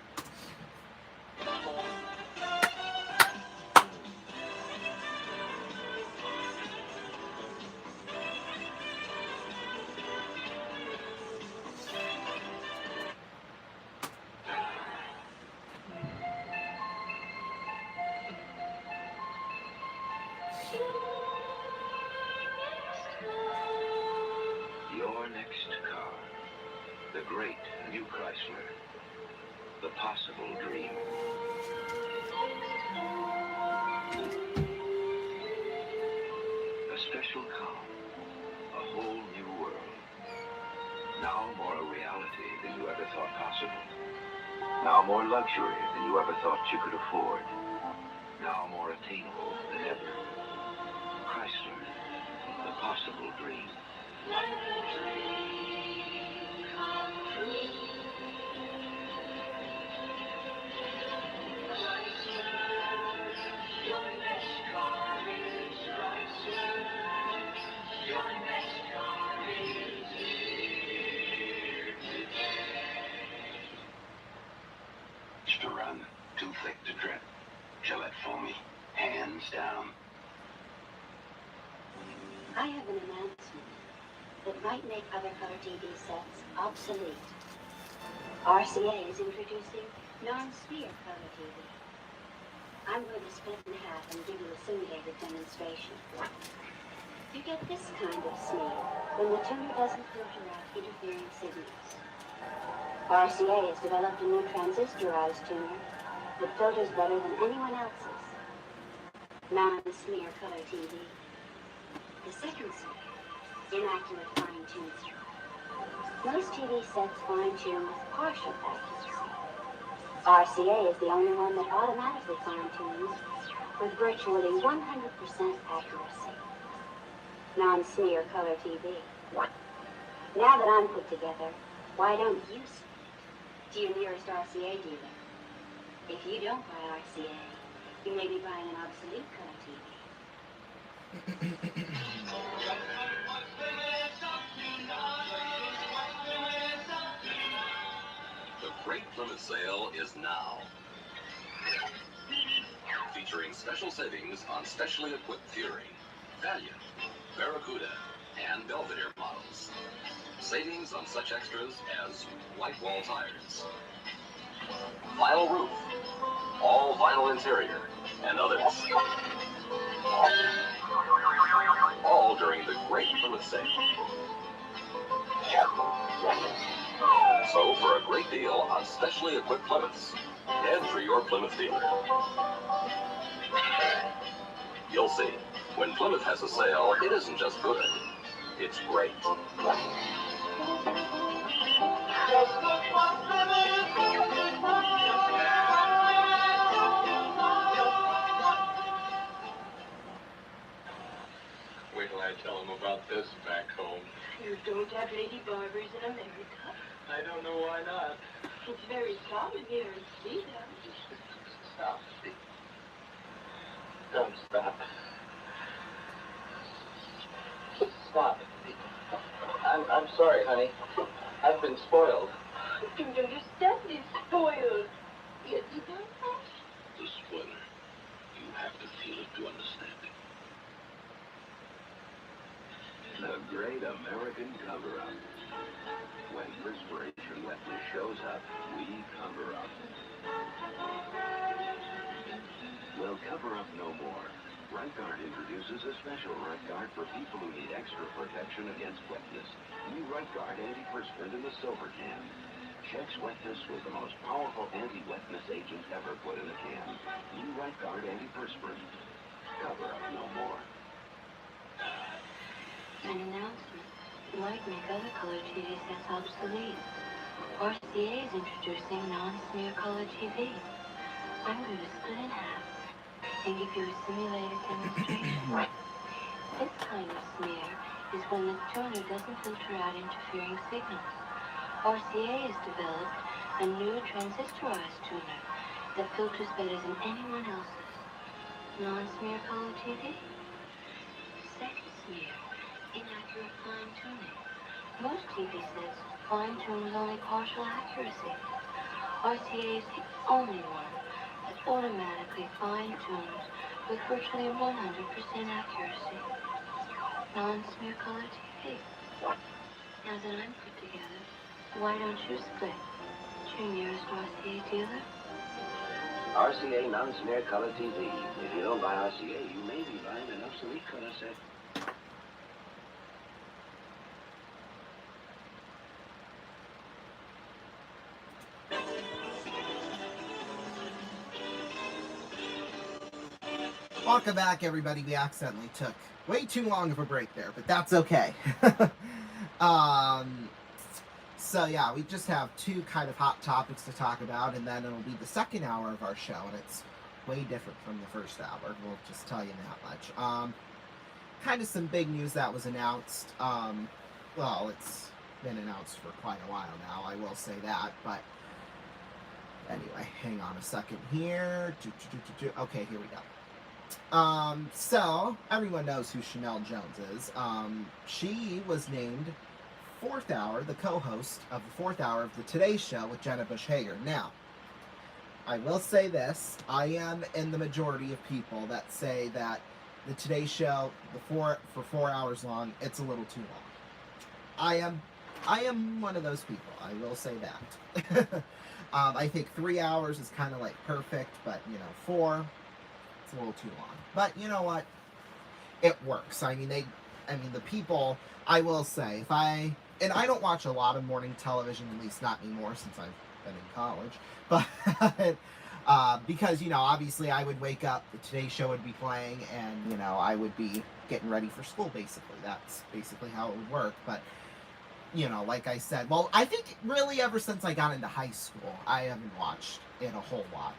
Your next car. The great new Chrysler. The possible dream. A special car. A whole new world. Now more a reality than you ever thought possible. Now more luxury than you ever thought you could afford. Now more attainable than ever. Chrysler. The possible dream. To run, too thick to drip. Gillette foamy, hands down. I have an announcement that might make other color TV sets obsolete. RCA is introducing non-sphere color TV. I'm going to split in half and give you a simulated demonstration. You get this kind of smear when the tuner doesn't filter out interfering signals. RCA has developed a new transistorized tuner that filters better than anyone else's. Non-smear color TV. The second smear, inaccurate fine-tuning. Most TV sets fine-tune with partial accuracy. RCA is the only one that automatically fine-tunes with virtually 100% accuracy. Non-smear color TV. Now that I'm put together, why don't you submit to your nearest RCA dealer? If you don't buy RCA, you may be buying an obsolete color TV. The Great Plymouth Sale is now. Featuring special savings on specially equipped Fury, Valiant, Barracuda, and Belvedere models. Savings on such extras as white wall tires, vinyl roof, all vinyl interior, and others. All during the Great Plymouth Sale. So for a great deal on specially equipped Plymouths, head for your Plymouth dealer. You'll see, when Plymouth has a sale, it isn't just good, it's great. Wait till I tell them about this back home. You don't have lady barbers in America. I don't know why not. It's very common here in Sweden. Stop, Steve. Don't stop. Stop. I'm sorry, honey. I've been spoiled. I don't understand this spoiled. Yes, you don't. The spoiler. You have to feel it to understand it. The great American cover-up. When perspiration wetness shows up, we cover up. Well, cover up no more. Right Guard introduces a special Right Guard for people who need extra protection against wetness. New Right Guard antiperspirant in the silver can. Checks wetness with the most powerful anti-wetness agent ever put in a can. New Right Guard antiperspirant. Cover up no more. An announcement. Might make other color TV sets obsolete. RCA is introducing non-smear color TV. I'm going to split in half and give you a simulated demonstration. This kind of smear is when the tuner doesn't filter out interfering signals. RCA has developed a new transistorized tuner that filters better than anyone else's. Non-smear color TV. Second smear. Inaccurate fine-tuning. Most TV sets fine-tune with only partial accuracy. RCA is the only one that automatically fine-tunes with virtually 100% accuracy. Non-smear color TV. Now that I'm put together, why don't you split to your nearest RCA dealer? RCA non-smear color TV. If you don't buy RCA, you may be buying an obsolete color set. Welcome back, everybody. We accidentally took way too long of a break there, but that's okay. So yeah, we just have two kind of hot topics to talk about, and then it'll be the second hour of our show, and it's way different from the first hour. We'll just tell you that much. Kind of some big news that was announced. Well, it's been announced for quite a while now, I will say that, but anyway, hang on a second here. Okay, here we go. So everyone knows who Chanel Jones is. She was named fourth hour, the co-host of the fourth hour of the Today Show with Jenna Bush Hager. Now, I will say this: I am in the majority of people that say that the Today Show, for 4 hours long, it's a little too long. I am one of those people. I will say that. I think 3 hours is kind of like perfect, but 4. A little too long, but you know what, it works. I mean, the people, I will say, I don't watch a lot of morning television, at least not anymore since I've been in college, but because obviously I would wake up, the Today Show would be playing, and I would be getting ready for school. Basically, that's basically how it would work. But like I said, well, I think really ever since I got into high school, I haven't watched it a whole lot.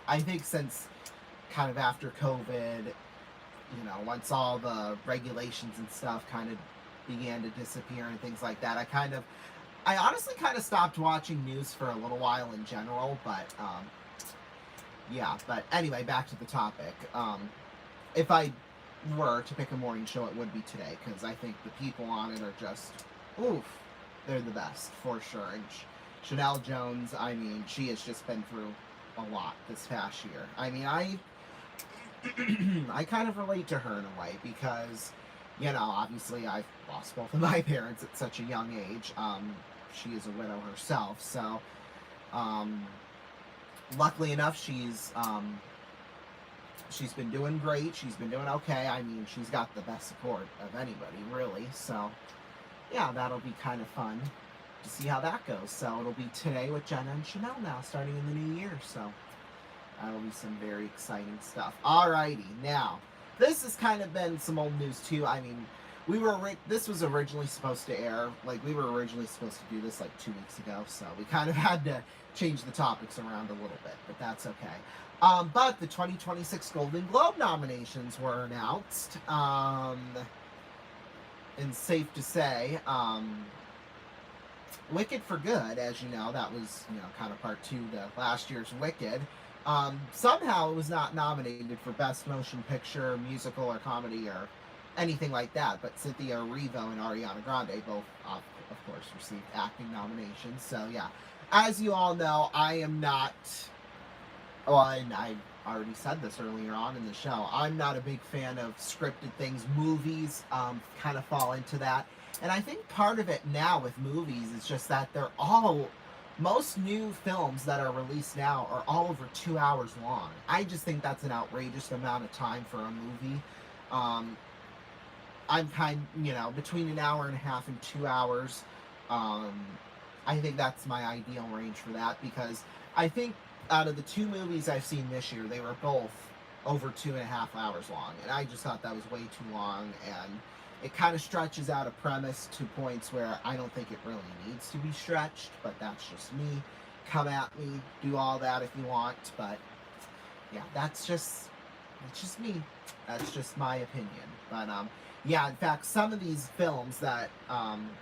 I think since kind of after COVID, once all the regulations and stuff kind of began to disappear and things like that, I honestly kind of stopped watching news for a little while in general, but yeah, but anyway, back to the topic. If I were to pick a morning show, it would be Today, because I think the people on it are just, oof, they're the best, for sure. And Chanel Jones, I mean, she has just been through a lot this past year. I mean, I kind of relate to her in a way because, obviously I've lost both of my parents at such a young age. She is a widow herself, so luckily enough, she's been doing great. She's been doing okay. I mean, she's got the best support of anybody, really. So, yeah, that'll be kind of fun to see how that goes. So it'll be Today with Jenna and Chanel now, starting in the new year. So that'll be some very exciting stuff. Alrighty, now, this has kind of been some old news too. I mean, this was originally supposed to air, we were originally supposed to do this 2 weeks ago, so we kind of had to change the topics around a little bit, but that's okay. But the 2026 Golden Globe nominations were announced, and safe to say, Wicked for Good, as you know, that was, kind of part 2 to last year's Wicked. Somehow it was not nominated for Best Motion Picture, Musical, or Comedy, or anything like that, but Cynthia Erivo and Ariana Grande both, of course, received acting nominations. So, yeah, as you all know, I am not, well, and I already said this earlier on in the show. I'm not a big fan of scripted things. Movies kind of fall into that. And I think part of it now with movies is just that most new films that are released now are all over 2 hours long. I just think that's an outrageous amount of time for a movie. I'm between an hour and a half and 2 hours. I think that's my ideal range for that, because I think out of the 2 movies I've seen this year, they were both over 2.5 hours long, and I just thought that was way too long, and it kind of stretches out a premise to points where I don't think it really needs to be stretched, but that's just me. Come at me, do all that if you want, but yeah, that's just me. That's just my opinion. But yeah, in fact, some of these films that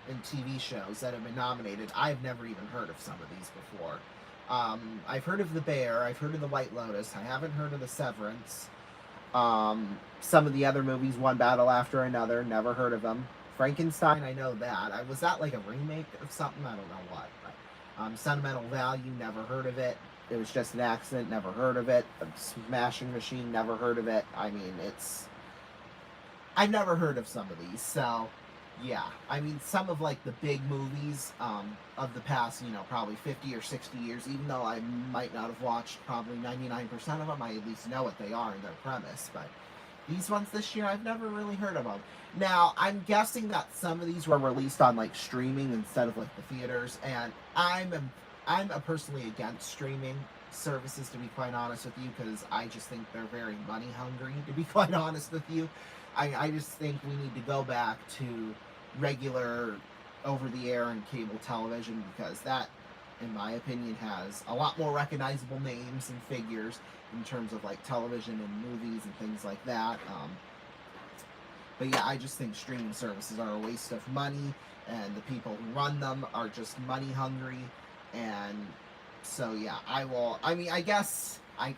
in TV shows that have been nominated, I've never even heard of some of these before. I've heard of The Bear, I've heard of The White Lotus, I haven't heard of The Severance. Some of the other movies, One Battle After Another, never heard of them. Frankenstein, I know that. Was that like a remake of something? I don't know what. But, Sentimental Value, never heard of it. It Was Just an Accident, never heard of it. Smashing Machine, never heard of it. I mean, I've never heard of some of these, so yeah. I mean, some of like the big movies of the past, probably 50 or 60 years, even though I might not have watched probably 99% of them, I at least know what they are and their premise. But these ones this year, I've never really heard of them. Now, I'm guessing that some of these were released on like streaming instead of like the theaters, and I'm personally against streaming services, to be quite honest with you, because I just think they're very money hungry, to be quite honest with you. I just think we need to go back to regular over-the-air and cable television, because that, in my opinion, has a lot more recognizable names and figures in terms of like television and movies and things like that. But yeah, I just think streaming services are a waste of money, and the people who run them are just money hungry. And so yeah, I guess I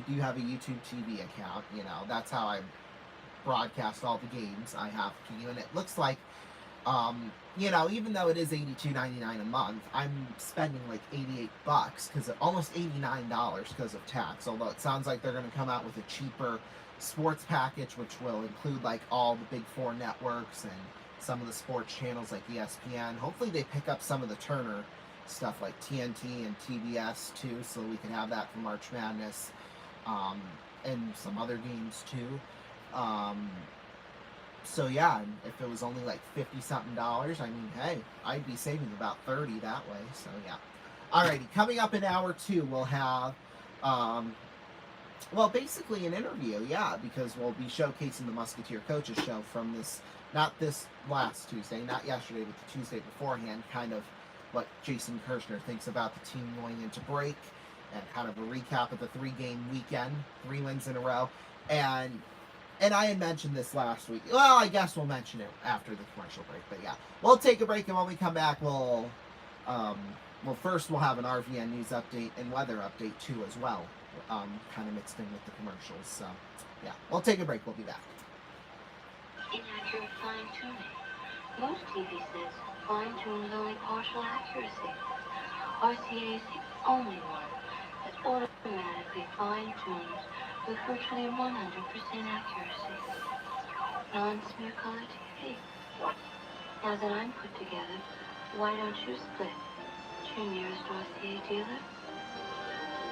do have a YouTube TV account. That's how I broadcast all the games I have to you, and it looks like even though it is $82.99 a month, I'm spending like $88, because almost $89 because of tax. Although it sounds like they're going to come out with a cheaper sports package, which will include like all the big 4 networks and some of the sports channels like ESPN. Hopefully they pick up some of the Turner stuff like TNT and TBS too, so we can have that for March Madness, and some other games too. So yeah, if it was only like $50-something, I mean, hey, I'd be saving about $30 that way. So yeah. Alrighty, coming up in hour 2, we'll have, basically an interview, yeah, because we'll be showcasing the Musketeer Coaches show from not this last Tuesday, not yesterday, but the Tuesday beforehand, kind of what Jason Kirshner thinks about the team going into break, and kind of a recap of the 3-game weekend, 3 wins in a row, and I had mentioned this last week. Well, I guess we'll mention it after the commercial break. But yeah, we'll take a break, and when we come back, first we'll have an RVN news update and weather update too as well, kind of mixed in with the commercials. So yeah, we'll take a break. We'll be back. Inaccurate fine-tuning. Most TV sets fine-tune with only partial accuracy. RCA is the only one that automatically fine-tunes with virtually 100% accuracy. Non-smear color TV. Now that I'm put together, why don't you split to your nearest RCA dealer?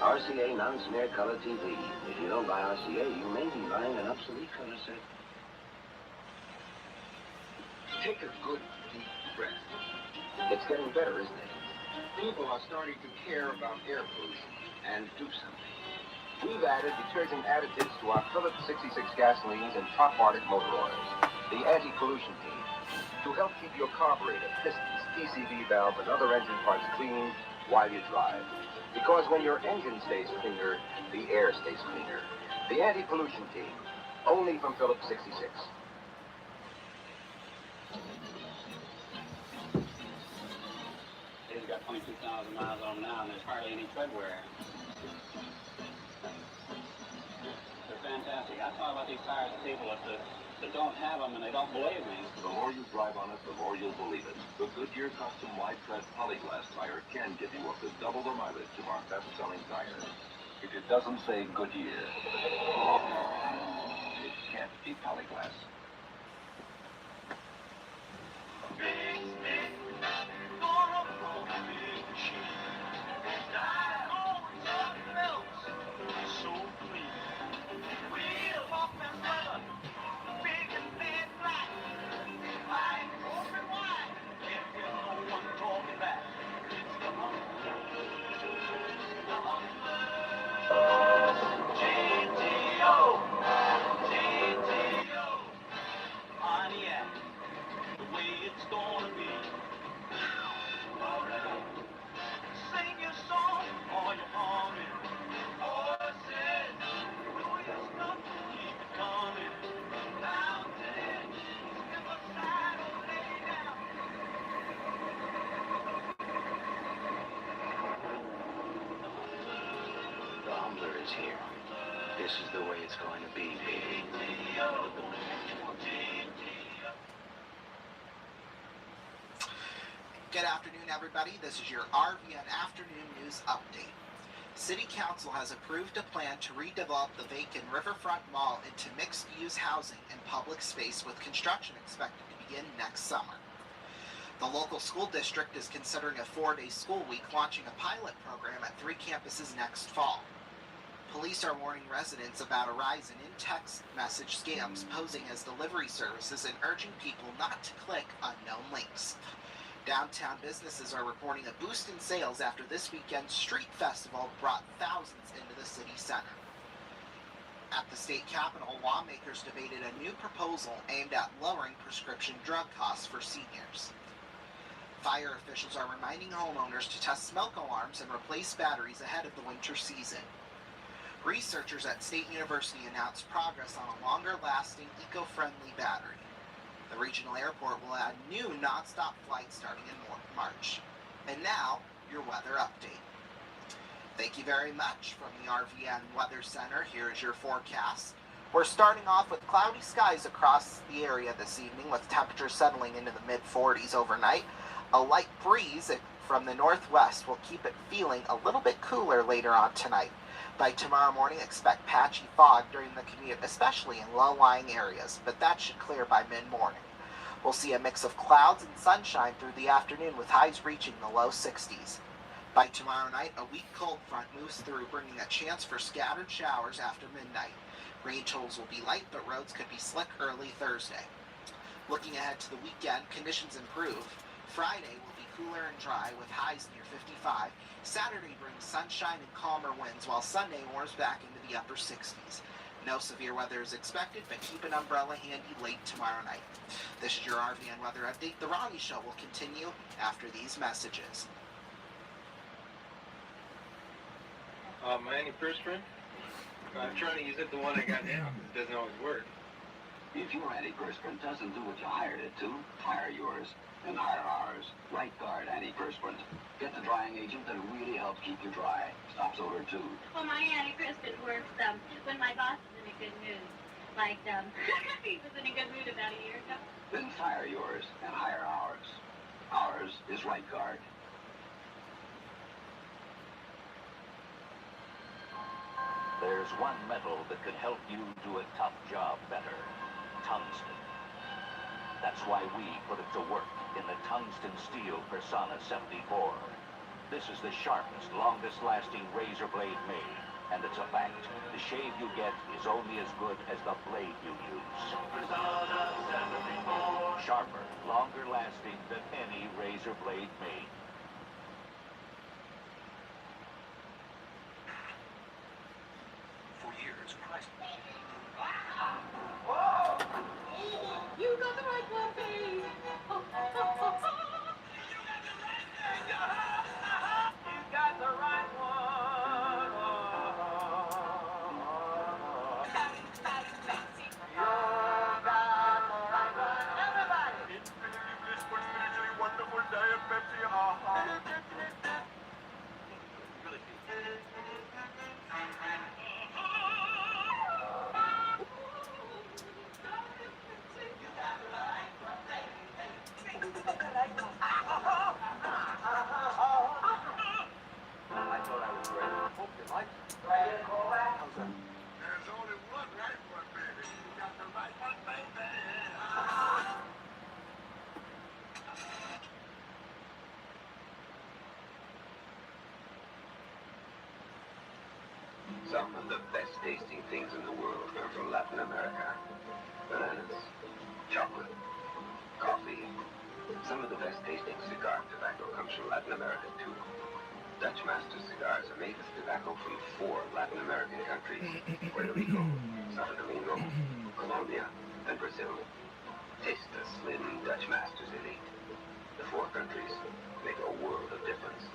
RCA non-smear color TV. If you don't buy RCA, you may be buying an obsolete color set. Take a good deep breath. It's getting better, isn't it? People are starting to care about air pollution and do something. We've added detergent additives to our Phillips 66 gasolines and Top Arctic motor oils, the anti-pollution team, to help keep your carburetor, pistons, PCV valve, and other engine parts clean while you drive. Because when your engine stays cleaner, the air stays cleaner. The anti-pollution team, only from Phillips 66. They've got 22,000 miles on them now, and there's hardly any tread wear. They're fantastic. I talk about these tires to people that don't have them, and they don't believe me. The more you drive on it, the more you'll believe it. The Goodyear Custom Wide Tread Polyglass tire can give you up to double the mileage of our best-selling tires. If it doesn't say Goodyear, it can't be polyglass. The Humbler is here. This is the way it's going to be, baby. Good afternoon, everybody. This is your RVN Afternoon News Update. City Council has approved a plan to redevelop the vacant Riverfront Mall into mixed-use housing and public space with construction expected to begin next summer. The local school district is considering a 4-day school week, launching a pilot program at 3 campuses next fall. Police are warning residents about a rise in in-text message scams posing as delivery services and urging people not to click unknown links. Downtown businesses are reporting a boost in sales after this weekend's street festival brought thousands into the city center. At the state capitol, lawmakers debated a new proposal aimed at lowering prescription drug costs for seniors. Fire officials are reminding homeowners to test smoke alarms and replace batteries ahead of the winter season. Researchers at State University announced progress on a longer-lasting, eco-friendly battery. The regional airport will add new non-stop flights starting in March. And now, your weather update. Thank you very much from the RVN Weather Center. Here is your forecast. We're starting off with cloudy skies across the area this evening, with temperatures settling into the mid-40s overnight. A light breeze from the northwest will keep it feeling a little bit cooler later on tonight. By tomorrow morning, expect patchy fog during the commute, especially in low-lying areas, but that should clear by mid-morning. We'll see a mix of clouds and sunshine through the afternoon, with highs reaching the low 60s. By tomorrow night, a weak cold front moves through, bringing a chance for scattered showers after midnight. Rain totals will be light, but roads could be slick early Thursday. Looking ahead to the weekend, conditions improve. Friday will be cooler and dry, with highs near 55. Saturday brings sunshine and calmer winds, while Sunday warms back into the upper 60s. No severe weather is expected, but keep an umbrella handy late tomorrow night. This is your RVN Weather Update. The Ronnie Show will continue after these messages. My antiperspirant? I'm trying to use it, the one I got now. It doesn't always work. If your antiperspirant doesn't do what you hired it to, hire yours. And hire ours. Right Guard antiperspirant. Get the drying agent that really helps keep you dry. Stops odor too. Well, my antiperspirant works when my boss is in a good mood. Like, he was in a good mood about a year ago. Then fire yours and hire ours. Ours is Right Guard. There's one metal that can help you do a tough job better. Tungsten. That's why we put it to work in the tungsten steel Persona 74. This is the sharpest, longest-lasting razor blade made, and it's a fact. The shave you get is only as good as the blade you use. Persona 74. Sharper, longer-lasting than any razor blade made. For years, Christ. You got the right one, babe. Oh, oh, oh, oh. You got the right one. Everybody. Infinitely blissful, spiritually wonderful, Diet Pepsi, I thought I was ready. Hope you liked it. Some of the best tasting things in the world come from Latin America. Bananas, chocolate, coffee. Some of the best tasting cigar tobacco comes from Latin America too. Dutch Master cigars are made with tobacco from 4 Latin American countries: Puerto Rico, Santo Domingo, Colombia, and Brazil. Taste the slim Dutch Masters Elite. The 4 countries make a world of difference.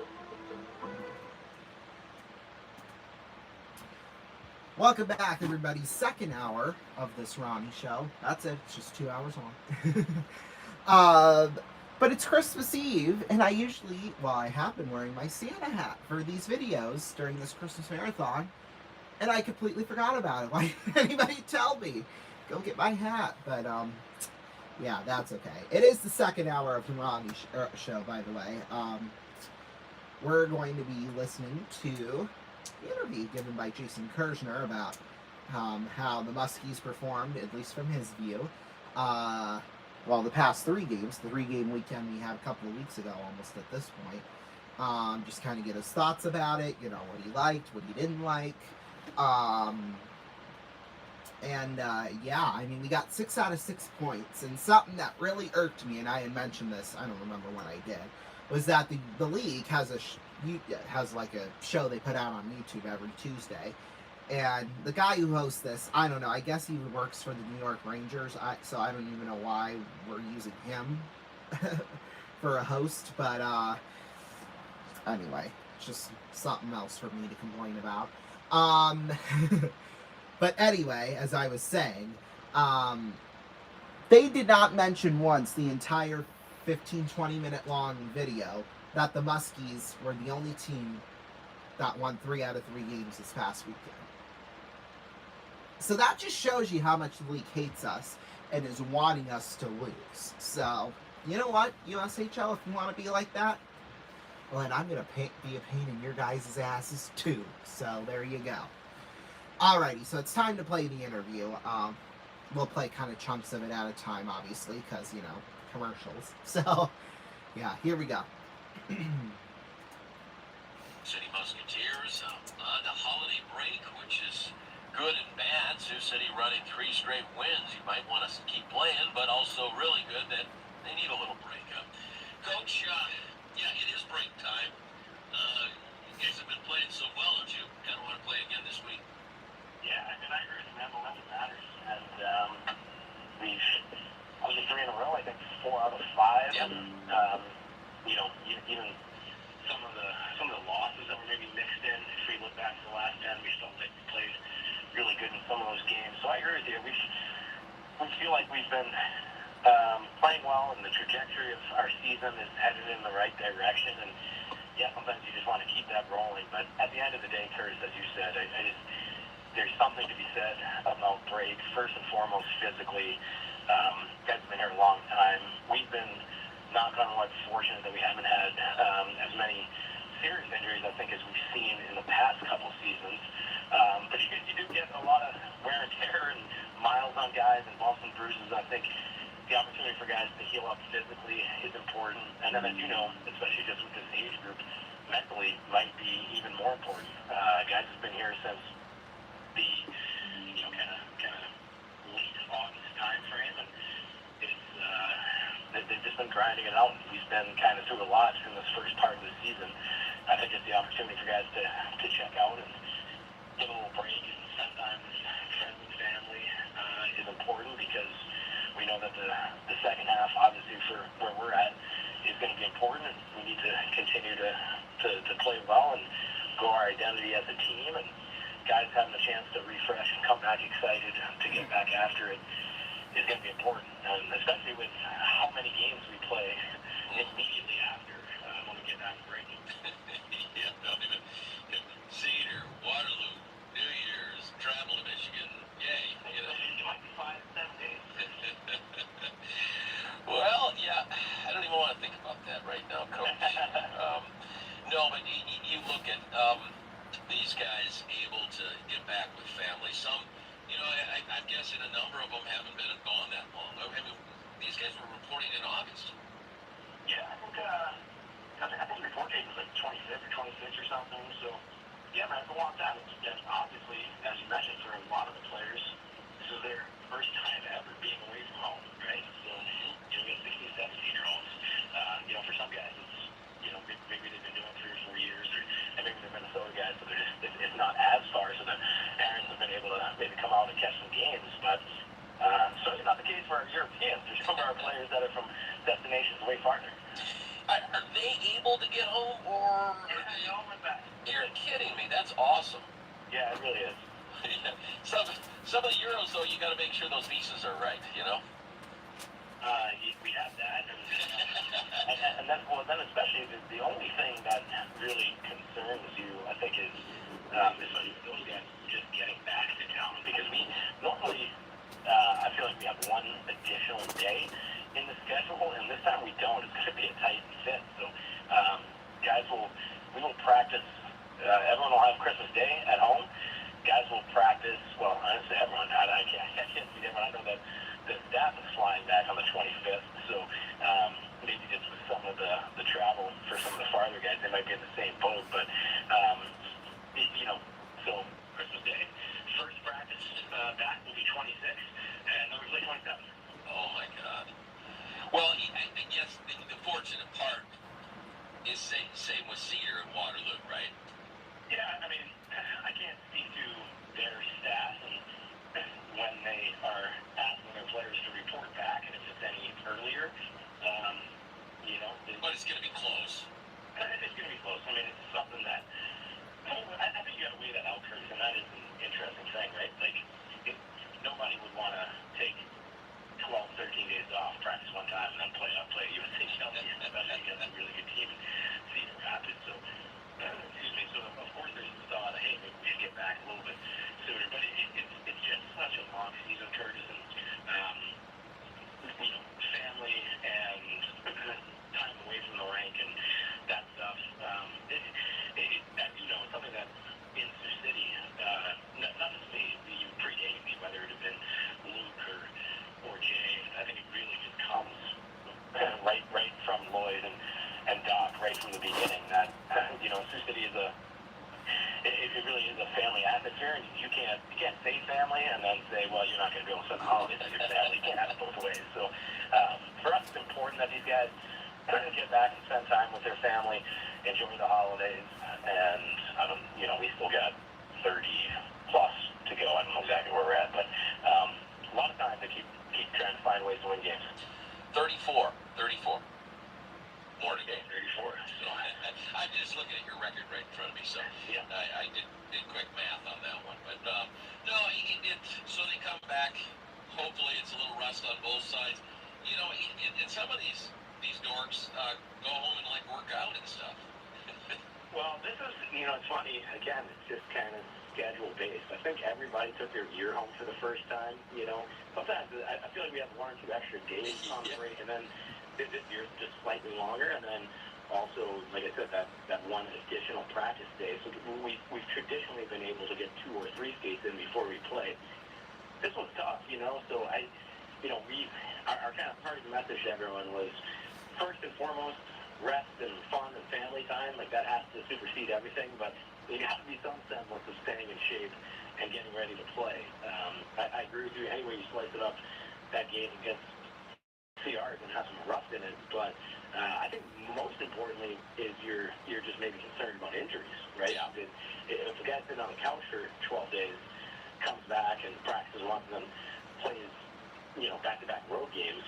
Welcome back, everybody. Second hour of this Ronnie show. That's it. It's just 2 hours long. But it's Christmas Eve, and I usually, well, I have been wearing my Santa hat for these videos during this Christmas marathon, and I completely forgot about it. Why didn't anybody tell me? Go get my hat. But, yeah, that's okay. It is the second hour of the Ronnie show, by the way. We're going to be listening to the interview given by Jason Kirshner about how the Muskies performed, at least from his view. Well, the past 3 games, the 3-game weekend we had a couple of weeks ago, almost at this point. Just kind of get his thoughts about it, what he liked, what he didn't like. Yeah, I mean, we got 6 out of 6 points, and something that really irked me, and I had mentioned this, I don't remember when I did, was that the league has like a show they put out on YouTube every Tuesday. And the guy who hosts this, I don't know, I guess he works for the New York Rangers, so I don't even know why we're using him for a host, but anyway, it's just something else for me to complain about. But anyway, as I was saying, they did not mention once the entire 15-20 minute long video that the Muskies were the only team that won 3 out of 3 games this past weekend. So that just shows you how much the league hates us and is wanting us to lose. So, you know what, USHL, if you want to be like that, well, then I'm going to be a pain in your guys' asses too. So there you go. Alrighty, so it's time to play the interview. We'll play kind of chunks of it at a time, obviously, because, commercials. So, yeah, here we go. City Musketeers on the holiday break, which is good and bad. Sioux City running 3 straight wins. You might want to keep playing, but also really good that they need a little break. Coach, yeah, it is break time. You guys have been playing so well, don't you kind of want to play again this week? Yeah, and I agree with you, man. Momentum matters. And we've, obviously 3 in a row, I think 4 out of 5. Yep. And, even some of the losses that were maybe mixed in, if we look back to the last 10, we still think we played really good in some of those games. So I agree with you. We feel like we've been playing well, and the trajectory of our season is headed in the right direction. And yeah, sometimes you just want to keep that rolling. But at the end of the day, Curtis, as you said, there's something to be said about break. First and foremost, physically, guys have been here a long time. We've been, knock on wood, fortunate that we haven't had as many serious injuries, I think, as we've seen in the past couple seasons. But you do get a lot of wear and tear and miles on guys and bumps and bruises. I think the opportunity for guys to heal up physically is important. And then, as you know, especially just with this age group, mentally might be even more important. Guys have been here since the kind of late August time frame, and they've just been grinding it out. We've been kind of through a lot in this first part of the season. I think it's the opportunity for guys to check out and get a little break and spend time with friends and family is important, because we know that the second half, obviously, for where we're at, is going to be important, and we need to continue to play well and grow our identity as a team. And guys having a chance to refresh and come back excited to get back after it is going to be important, and especially with how many games we play immediately after when we get back to break. Yeah, Cedar, Waterloo, New Year's, travel to Michigan, yay. It might be 5-7 days. Well, yeah, I don't even want to think about that right now, Coach. No, but you look at these guys able to get back with family. Some, I'm guessing a number of them haven't been gone that long. I mean, these guys were reporting in August. Yeah, I think the report date was like 25th or 26th or something. So, yeah, man, it's a long time. It's obviously other from destinations way farther. Are they able to get home, or Yeah, they all went back. you're kidding me? That's awesome. Yeah, it really is. Some of the Euros, though, you got to make sure those visas are right, you know? We have that, and then, well, then especially the only thing that really concerns you, I think, is those guys just getting back to town, because we normally, I feel like we have one additional day in the schedule, and this time we don't. It's going to be a tight fit, so guys we will practice. Everyone will have Christmas Day at home. Guys will practice. Well, I say everyone. I can't see everyone. I know that the staff is flying back on the 25th, so maybe just with some of the travel for some of the farther guys, they might be in the same boat. But so Christmas Day, first practice back will be 26th, and then we play 27th. Oh my God. Well, I guess the fortunate part is same with Cedar and Waterloo, right? Yeah, I mean, I can't speak to their staff and when they are asking their players to report back, and if it's any earlier, But it's going to be close. It's going to be close. I mean, it's something that I think you got to weigh that out, Curtis, and that is an interesting thing, right? Like, nobody would want to take 12, 13 days off, practice one time, and then play at USA Chelsea, especially against a really good team in Cedar Rapids. So, excuse me. So, of course, there's the thought of, hey, maybe we should get back a little bit sooner. But it's just such a long season, Curtis, and family and time away from the rink and that stuff. Something that's in Sioux City, not just me, you predating me, whether it had been Luke or Jay. I think it really just comes right from Lloyd and Doc right from the beginning that Sioux City is it really is a family atmosphere, and you can't say family and then say, well, you're not going to be able to spend the holidays with your family. You can't have it both ways. So for us, it's important that these guys get back and spend time with their family, enjoy the holidays, and we still got 30 plus to go. I don't know exactly where we're at, but a lot of time to keep trying to find ways to win games. 34. More to go. 34. So I'm just looking at your record right in front of me, so yeah. I did quick math on that one. But no, so they come back. Hopefully, it's a little rust on both sides. And some of these dorks go home and work out and stuff. Well, this is, it's funny. Again, it's just kind of schedule based. I think everybody took their gear home for the first time. Sometimes I feel like we have 1 or 2 extra days on the break, and then this year's just slightly longer, and then also, like I said, that one additional practice day. So we've traditionally been able to get 2 or 3 skates in before we play. This one's tough, So our kind of part of the message to everyone was first and foremost, rest and fun and family time. Like, that has to supersede everything, but there has to be some semblance of staying in shape and getting ready to play. I agree with you. Any way you slice it up, that game against CR is going to have some rust in it, but I think most importantly is you're just maybe concerned about injuries, right? Yeah. If a guy's been on the couch for 12 days, comes back and practices once and then plays, back-to-back road games,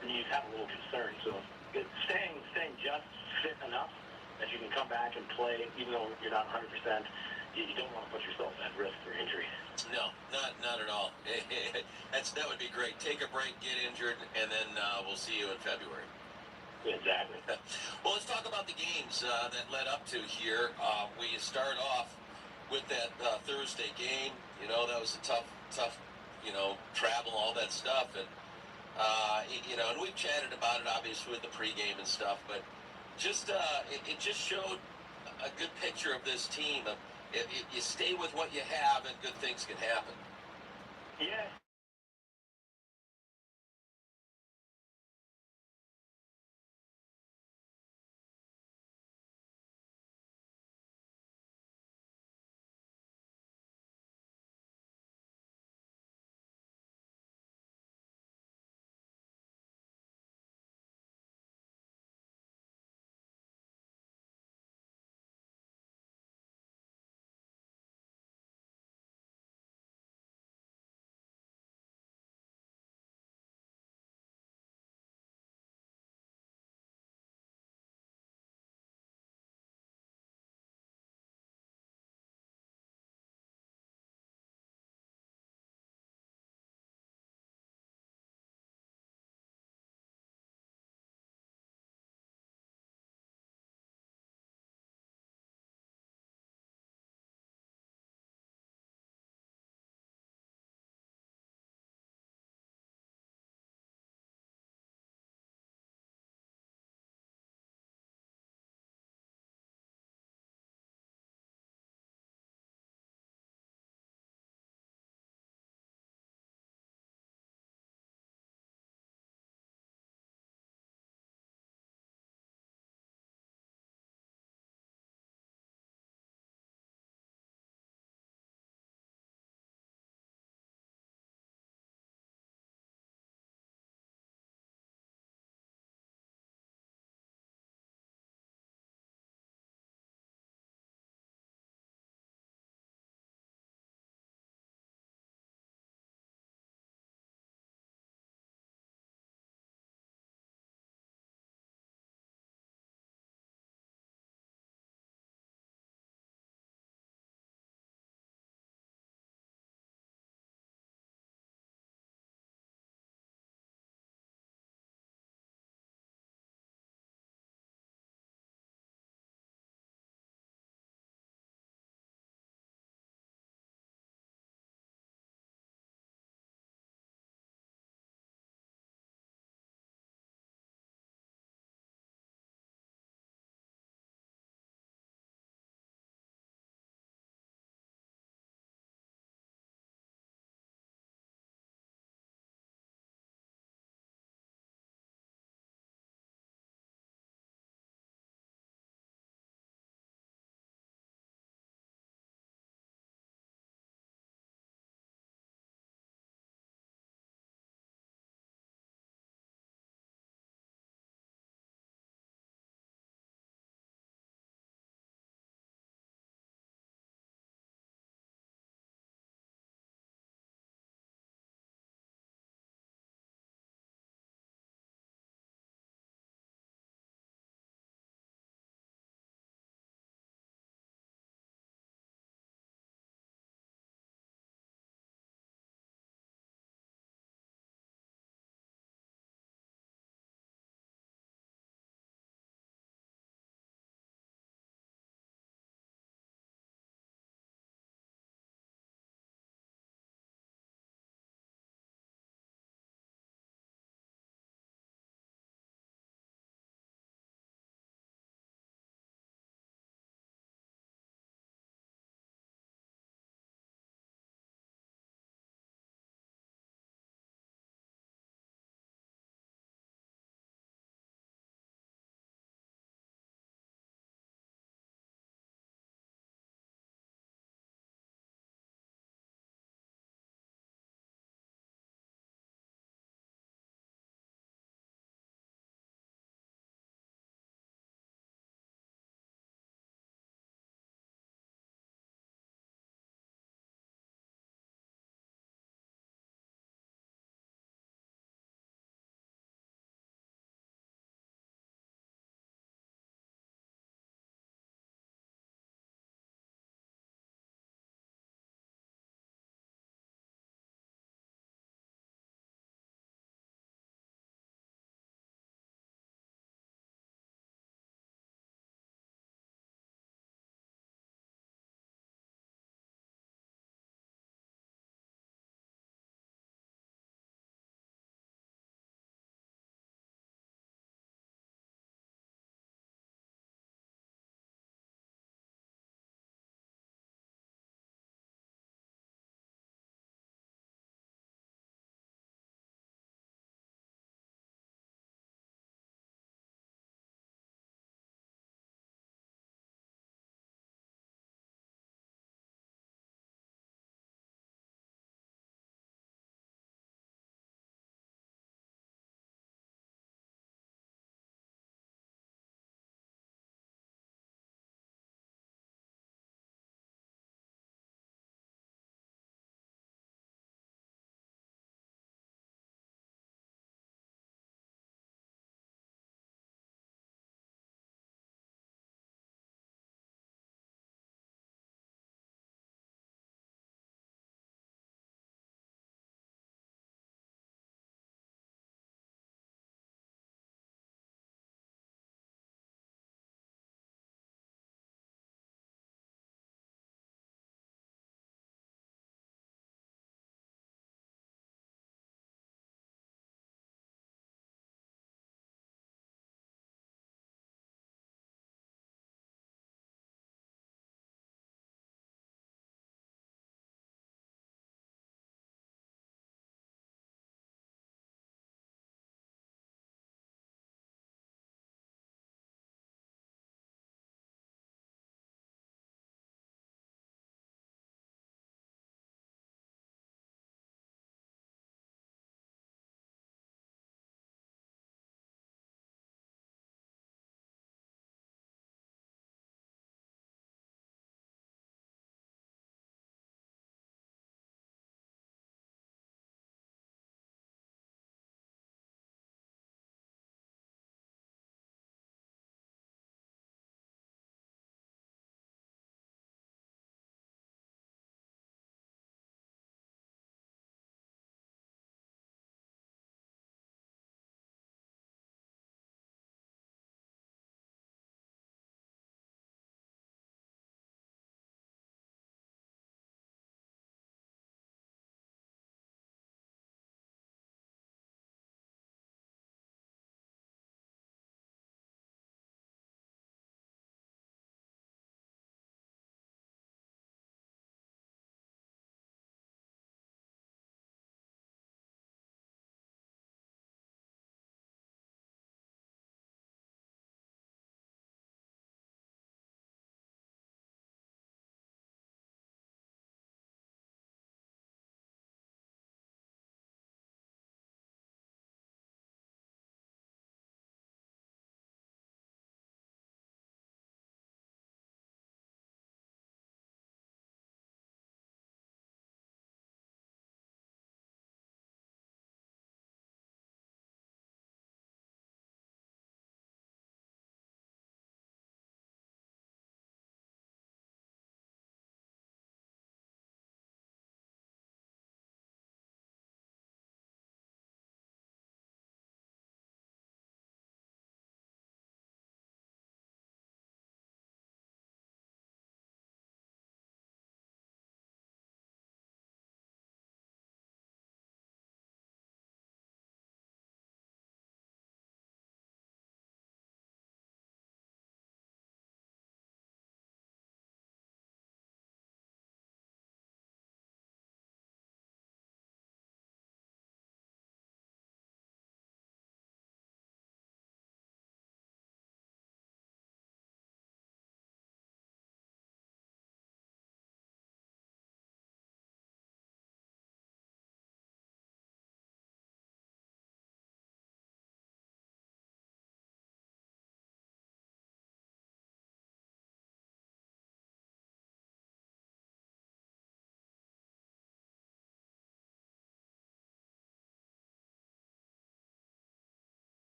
then you have a little concern. So staying just fit enough that you can come back and play, even though you're not 100%, you don't want to put yourself at risk for injury. No, not at all. That would be great. Take a break, get injured, and then we'll see you in February. Exactly. Well, let's talk about the games that led up to here. We start off with that Thursday game. That was a tough, travel, all that stuff, and and we've chatted about it obviously with the pregame and stuff, but just it just showed a good picture of this team. If you stay with what you have, and good things can happen. Yeah,